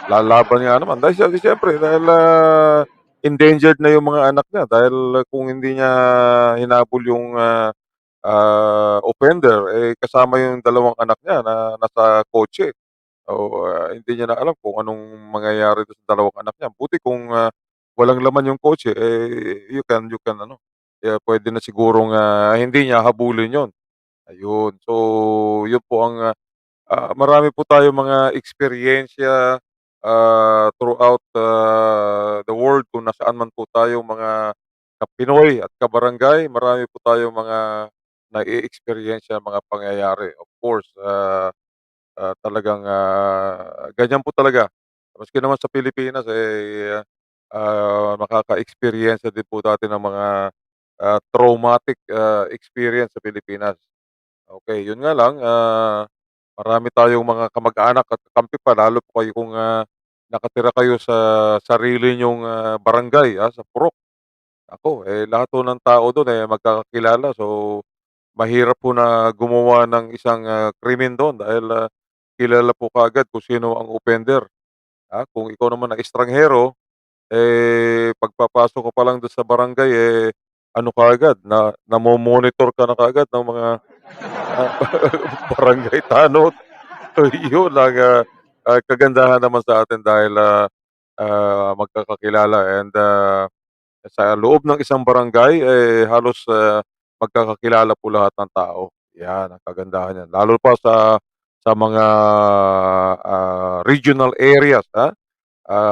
S1: lalaban nga naman dahil siyempre dahil, endangered na yung mga anak niya dahil kung hindi niya hinabol yung, offender, kasama yung dalawang anak niya na nasa kotse. So, hindi niya na alam kung anong mangyayari dun sa dalawang anak niya. Buti kung, walang laman yung kotse, you can puwede na sigurong, hindi niya habulin yun, ayun. So, yun po ang, marami po tayong mga eksperyensya, throughout, the world kung nasaan man po tayong mga ka-Pinoy at ka-barangay, marami po tayong mga na-e-eksperyensya mga pangyayari. Of course, talagang, ganyan po talaga. Maski naman sa Pilipinas, nakaka-eksperyensya din po tayo ng mga, traumatic, experience sa Pilipinas. Okay, yun nga lang, marami tayong mga kamag-anak at kakampi pa lalo po kayo kung, nakatira kayo sa sarili niyong, barangay, sa purok. Naku, lahat po ng tao dun, magkakakilala. So, mahirap po na gumawa ng isang, krimen dun dahil, kilala po kaagad kung sino ang offender. Kung ikaw naman ay estranghero, pagpapasok ko pa lang dun sa barangay, ano kaagad namo-monitor ka na kaagad ng mga, ah, barangay tanod. So, yun ang, kagandahan naman sa atin dahil, magkakakilala and, sa loob ng isang barangay, halos, magkakakilala po lahat ng tao. 'Yan ang kagandahan niyan. Lalo pa sa mga, regional areas,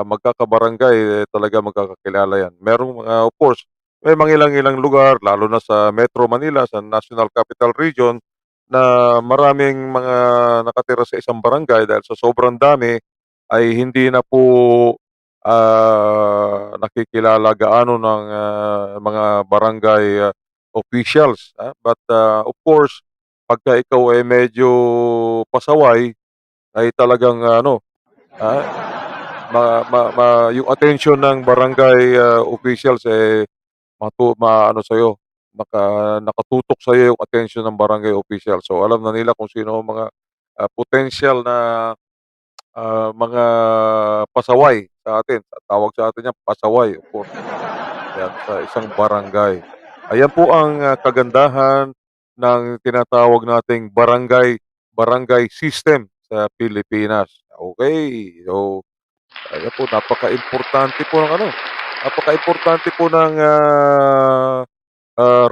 S1: magkakabarangay, talagang magkakakilala 'yan. Merong mga of course, may mangilang-ilang lugar lalo na sa Metro Manila, sa National Capital Region na maraming mga nakatira sa isang barangay dahil sa sobrang dami ay hindi na po, nakikilala gaano ng, mga barangay, officials, but, of course, pagka ikaw ay medyo pasaway ay talagang ah, yung atensyon ng barangay, officials, maano sa'yo, nakatutok sa'yo yung atensyon ng barangay official. So, alam na nila kung sino ang mga, potensyal na, mga pasaway sa atin. Tawag sa atin yan pasaway, of course, 'yan sa isang barangay. Ayan po ang, kagandahan ng tinatawag nating barangay barangay system sa Pilipinas. Okay, so ayan po napakaimportante po ng napakaimportante po ng,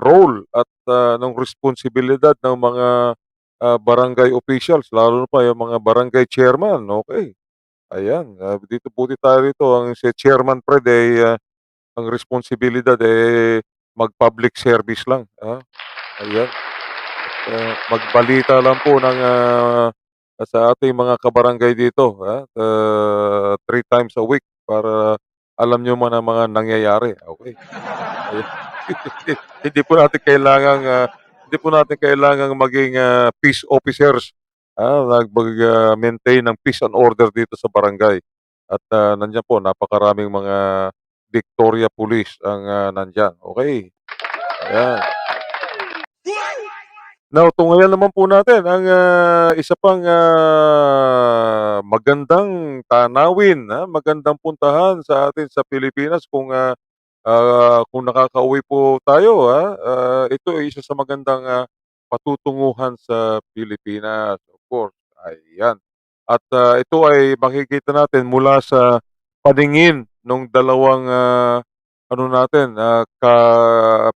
S1: role at, ng responsibilidad ng mga, barangay officials lalo na pa yung mga barangay chairman, okay. Ayan, dito buti tayo rito ang si chairman Fred, ang responsibilidad, mag-public service lang, ayan. Magbalita lang po ng, sa ating mga kabarangay dito, 3 times a week para alam niyo man ang mga nangyayari, okey. Ayan. Hindi po natin kailangang, maging, peace officers, maintain ng peace and order dito sa barangay at, nandiyan po napakaraming mga Victoria Police ang, nandiyan, okey. Ayan. Now, tunghayan naman po natin ang, isa pang, magandang tanawin, magandang puntahan sa atin sa Pilipinas kung nakakauwi po tayo, ito ay isa sa magandang, patutunguhan sa Pilipinas, of course, ayan. At, ito ay makikita natin mula sa paningin nung dalawang, natin,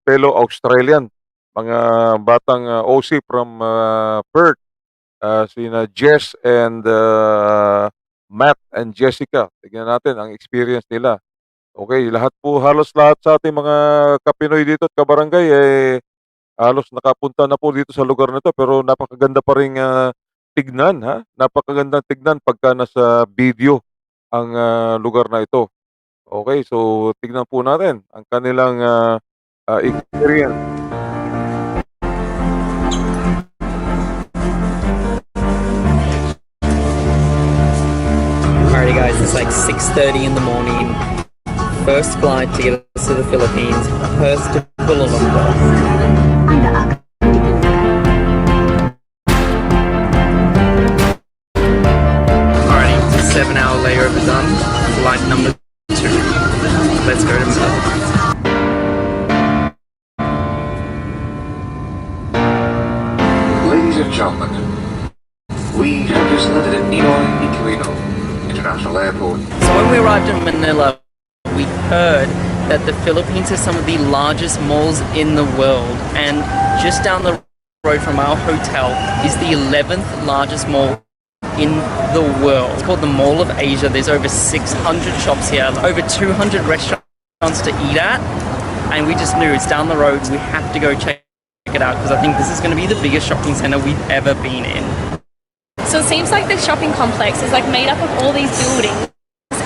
S1: fellow Australian, mga batang, OC from, Perth, sina Jess and, Matt and Jessica. Tignan natin ang experience nila. Okay, halos lahat sa ating mga ka-Pinoy dito at kabarangay, halos nakapunta na po dito sa lugar na 'to, pero napakaganda pa ring, tignan, napakagandang tignan pagka nasa video ang, lugar na ito. Okey, so tignan po natin ang kanilang, experience.
S15: Alrighty guys, it's like 6:30 in the morning. First flight to get us to the Philippines. First to Kuala Lumpur. Alrighty, 7-hour layover done. Flight number 2. Let's go to Manila.
S13: Ladies and gentlemen, we have just landed at Pinoy International Airport.
S15: So when we arrived in Manila, we heard that the Philippines has some of the largest malls in the world, and just down the road from our hotel is the 11th largest mall in the world. It's called the Mall of Asia. There's over 600 shops here, over 200 restaurants to eat at, and we just knew it's down the road. We have to go check it out because I think this is going to be the biggest shopping center we've ever been in.
S9: So it seems like the shopping complex is like made up of all these buildings,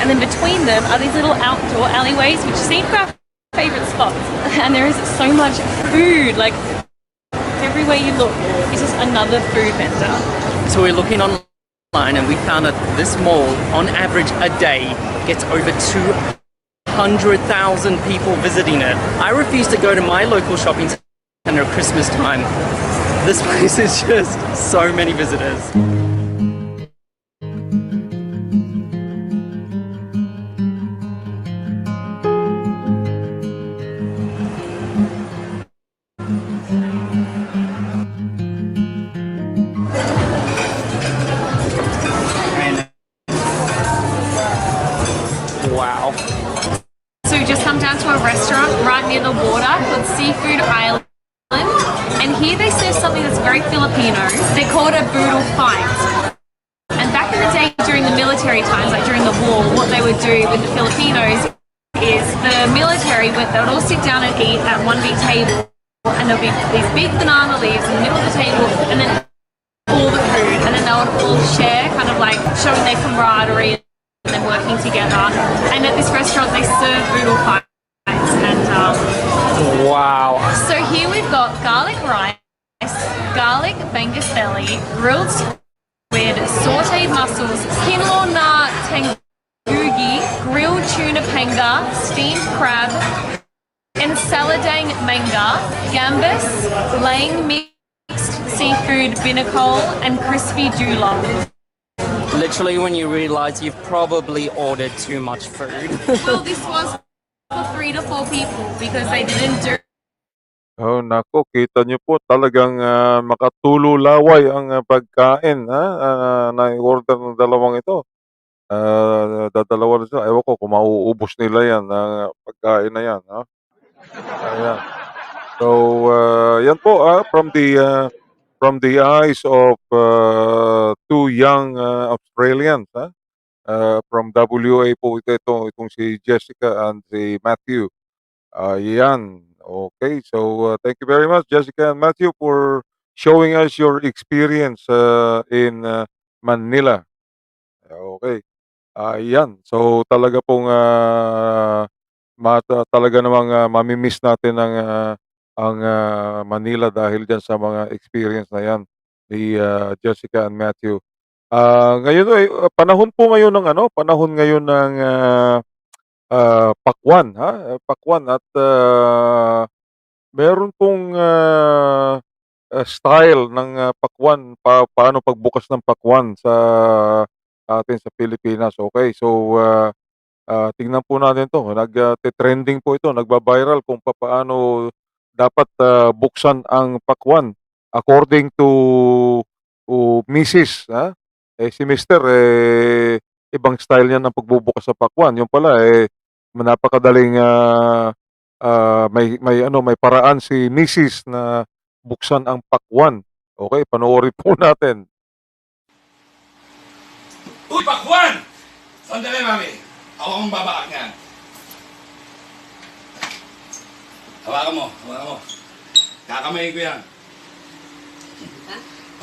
S9: and then between them are these little outdoor alleyways which seem to be our favorite spots. And there is so much food, like everywhere you look is just another food vendor.
S15: So we're looking online and we found that this mall, on average a day, gets over 200,000 people visiting it. I refuse to go to my local shopping center at Christmas time. This place is just so many visitors. Wow.
S9: So we just come down to a restaurant right near the water called Seafood Island. And here they serve something that's very Filipino. They call it a boodle fight. And back in the day during the military times, like during the war, what they would do with the Filipinos is the military, they would all sit down and eat at one big table. And there'll be these big banana leaves in the middle of the table, and then all the food. And then they would all share, kind of like showing their camaraderie and then working together. And at this restaurant, they serve boodle fights. And
S15: wow.
S9: So here we've got garlic rice, garlic Bengus belly, grilled squid, sauteed mussels, kinlaw na tengugi, grilled tuna penga, steamed crab, ensaladang manga, gambas, lang mixed seafood binacol, and crispy dulong.
S15: Literally when you realize you've probably ordered too much food.
S9: Well, this was for 3 to 4 people because they didn't do.
S1: Oh, naku, kita niyo po talagang, makatululaway ang, pagkain, nai-order ng dalawang ito. Dadalawa na sila, ewan ko kung mauubos nila 'yan, pagkain na 'yan, ayan. So, 'yan po, from the eyes of, 2 young, Australians, from WA po itong si Jessica and si Matthew. Ayan, okay. So, thank you very much, Jessica and Matthew, for showing us your experience, in, Manila. Okay. Ayan. So, talaga pong, talaga namang, mami-miss natin ang, Manila dahil diyan sa mga experience na 'yan ni, Jessica and Matthew. Ngayon ay panahon po ngayon ng panahon ngayon ng, pakwan, pakwan at, meron pong, style ng, pakwan, paano pagbukas ng pakwan sa atin sa Pilipinas. Okay, so, tingnan po natin 'to, trending po ito, nagba-viral kung papaano dapat, buksan ang pakwan according to Mrs., si Mister, ibang style niya ng pagbubukas sa pakwan. Yung pala, napakadaling, may paraan si Mrs. na buksan ang pakwan. Okay, panoorin po natin.
S12: Uy, pakwan! Sandali, mami. Ako ang babak niyan. Hawakan mo, hawakan mo. Kakamay ko yan.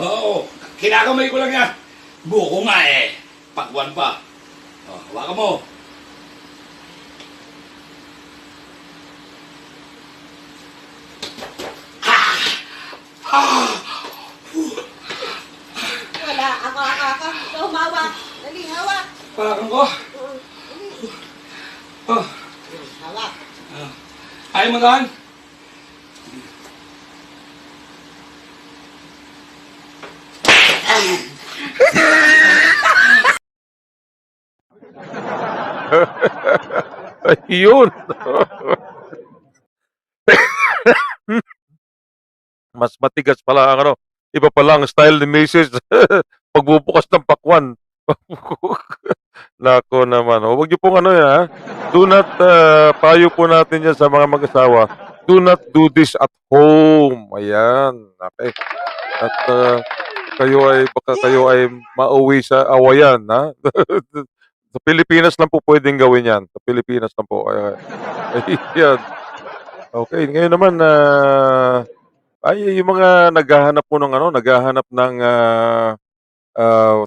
S12: Oo, kinakamay ko lang yan. Buko nga eh. Pakwan pa. Oh, hawakan mo.
S3: Wala, ako. Ikaw hawak. Dali, hawak.
S12: Hawakan ko. Oh.
S3: Hawak.
S12: Ayaw mo daan?
S1: Ayun. Mas matigas pala ang ano. Iba pala ang style ni Mrs. Pagbubukas ng pakwan. Nako naman. Oh. Huwag niyo pong ano yan. Ha? Do not, payo po natin yan sa mga mag-asawa. Do not do this at home. Ayan. Okay. At baka kayo ay mauwi sa awayan. Ha? Sa Pilipinas lang po pwedeng gawin yan. Sa Pilipinas lang po. Ayan. Okay. Ngayon naman, ay yung mga naghahanap po ng ano, naghahanap ng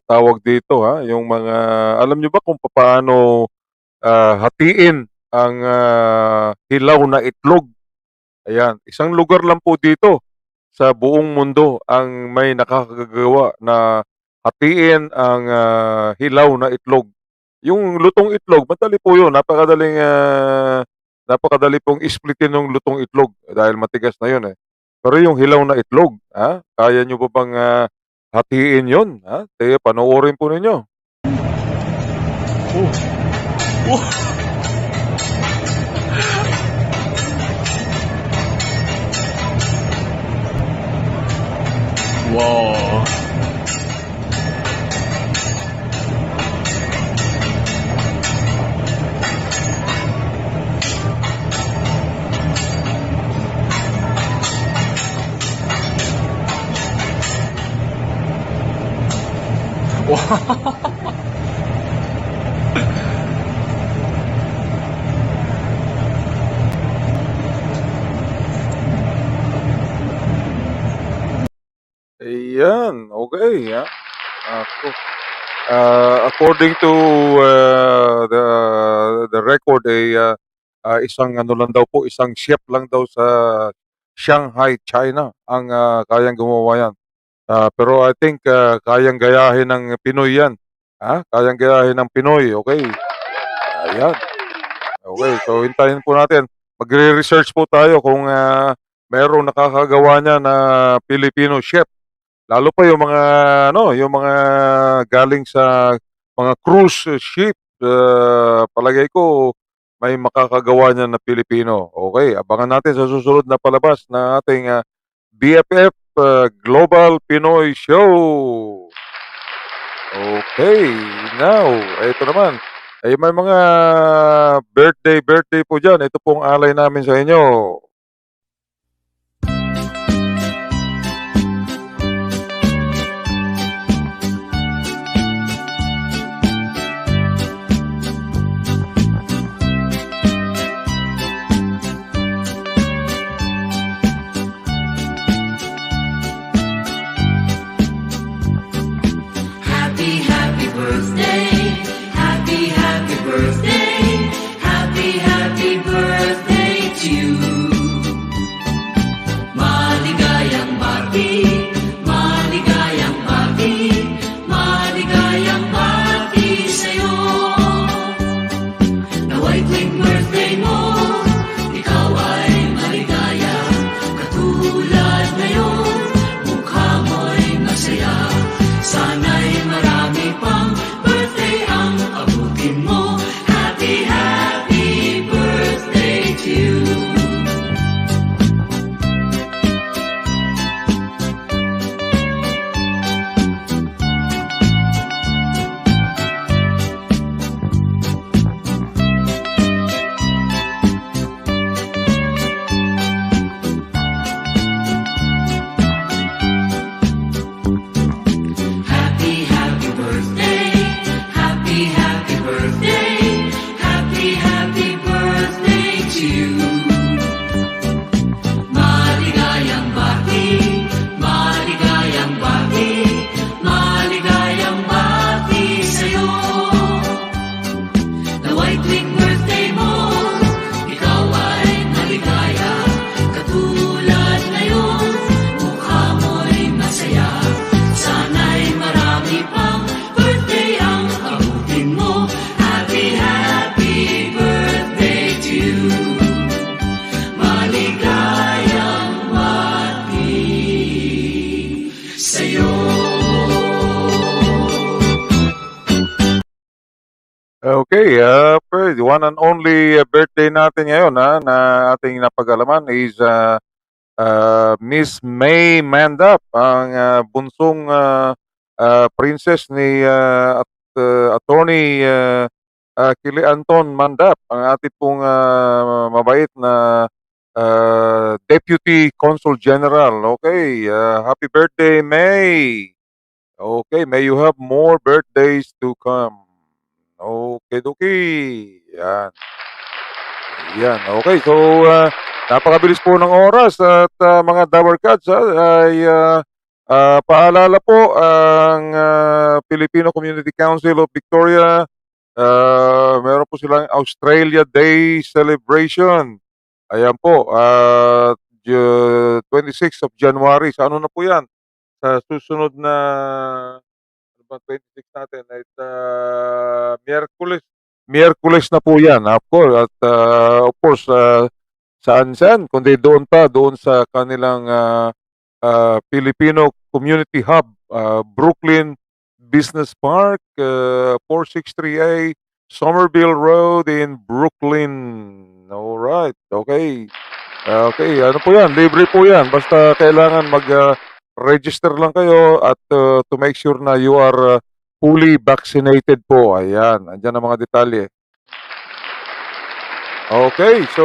S1: tawag dito ha, yung mga alam niyo ba kung paano hatiin ang hilaw na itlog? Ayan, isang lugar lang po dito sa buong mundo ang may nakakagawa na hatiin ang hilaw na itlog. Yung lutong itlog, madali po 'yun, napakadali pong isplitin ng lutong itlog dahil matigas na 'yun eh. Pero yung hilaw na itlog, ha? Kaya nyo ba bang hatiin yun? Ha? Kaya panoorin po ninyo.
S11: Wow.
S1: Ayan, okay. Ha? Ako. According to the record, isang ano lang daw po, isang chef lang daw sa Shanghai, China ang kayang gumawa yan. Pero I think kayang gayahin ng Pinoy yan. Ha? Kayang gayahin ng Pinoy, okay? Ayan. Okay, so hintayin po natin. Magre-research po tayo kung merong nakakagawa niya na Filipino chef. Lalo pa yung mga yung mga galing sa mga cruise ship. Palagay ko may makakagawa niya na Pilipino. Okay, abangan natin sa susunod na palabas na ating BFF Global Pinoy Show. Okay, now, ito naman. Ay may mga birthday po dyan. Ito pong alay namin sa inyo.
S16: Happy birthday, happy birthday to you. sa'yo.
S1: Okay, the one and only birthday natin ngayon na ating napag-alaman is Miss May Mandap, ang bunsong princess ni Attorney Kili Anton Mandap, ang ating pong mabait na Deputy Consul General. Okay, happy birthday, May! Okay, may you have more birthdays to come. Okay, dokie. Yan. Yan. Okay, so napakabilis po ng oras at mga Dower Cats ay paalala po ang Filipino Community Council of Victoria. Meron po silang Australia Day celebration. Ayan po, 26th of January. Sa ano na po yan? Sa susunod na 26 natin ay Miyerkules na po yan. Of course, saan kundi doon sa kanilang Filipino Community Hub, Brooklyn Business Park, 463A Somerville Road in Brooklyn. Alright, okay. Okay, ano po yan, libre po yan. Basta kailangan register lang kayo at to make sure na you are fully vaccinated po. Ayan, andyan ang mga detalye. Okay, so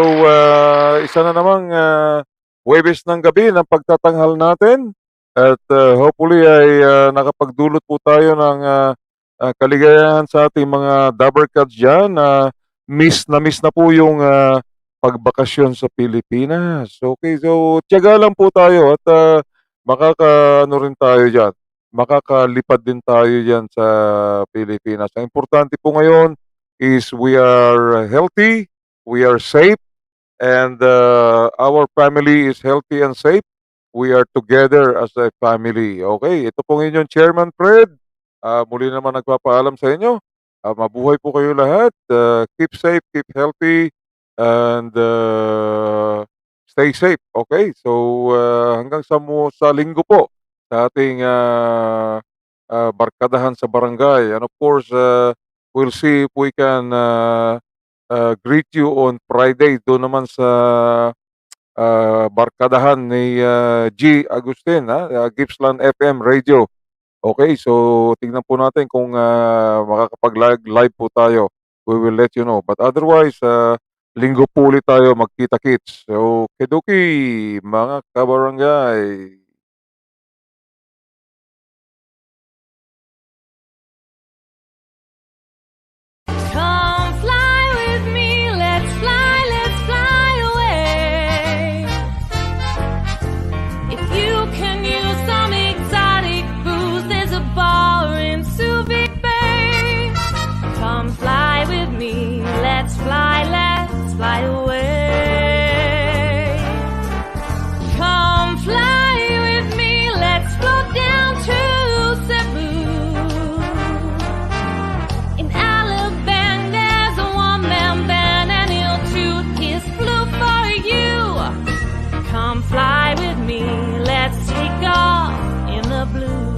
S1: isa na namang Huwebes ng gabi ng pagtatanghal natin at hopefully ay nakapagdulot po tayo ng kaligayahan sa ating mga Dabber Cats dyan. Miss na po yung pagbakasyon sa Pilipinas. Okay, so tiyaga lang po tayo at makakaano rin tayo dyan. Makakalipad din tayo dyan sa Pilipinas. Ang importante po ngayon is we are healthy, we are safe, and our family is healthy and safe. We are together as a family. Okay, ito pong inyong Chairman Fred. Muli naman nagpapaalam sa inyo. Mabuhay po kayo lahat. Keep safe, keep healthy, and stay safe. Okay, so hanggang sa linggo po sa ating barkadahan sa barangay. And of course, we'll see if we can greet you on Friday doon naman sa barkadahan ni G. Agustin, Gippsland FM Radio. Okay, so tingnan po natin kung makakapag-live po tayo. We will let you know. But otherwise, linggo po ulit tayo magkita-kits. So, kedoki, mga kabarangay.
S9: Come fly with me, let's fly away. If you can use some exotic booze, there's a bar in Subic Bay. Come fly with me, let's fly away. Come fly with me, let's float down to Cebu. In Alabang, there's a one-man band and he'll toot his flute for you. Come fly with me, let's take off in the blue.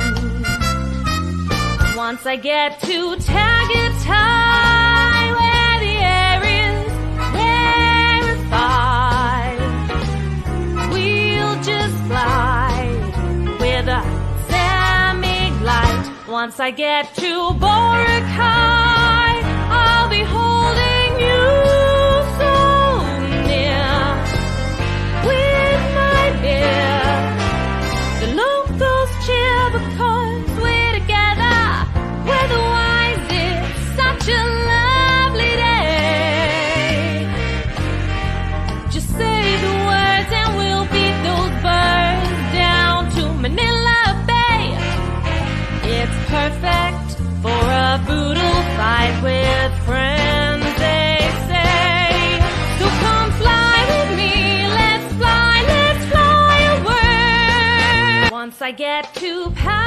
S9: Once I get to Tagaytay, where the air is rarefied, we'll just fly with a semi-glide. Once I get to Boracay, I'll be holding you so near with my beer. The locals cheer because we're together. Weather-wise, it's such a lovely day. Just say the words and we'll beat those birds down to Manila Bay. It's perfect for a boodle fight with friends, they say. So come fly with me, let's fly away. Once I get to Paris,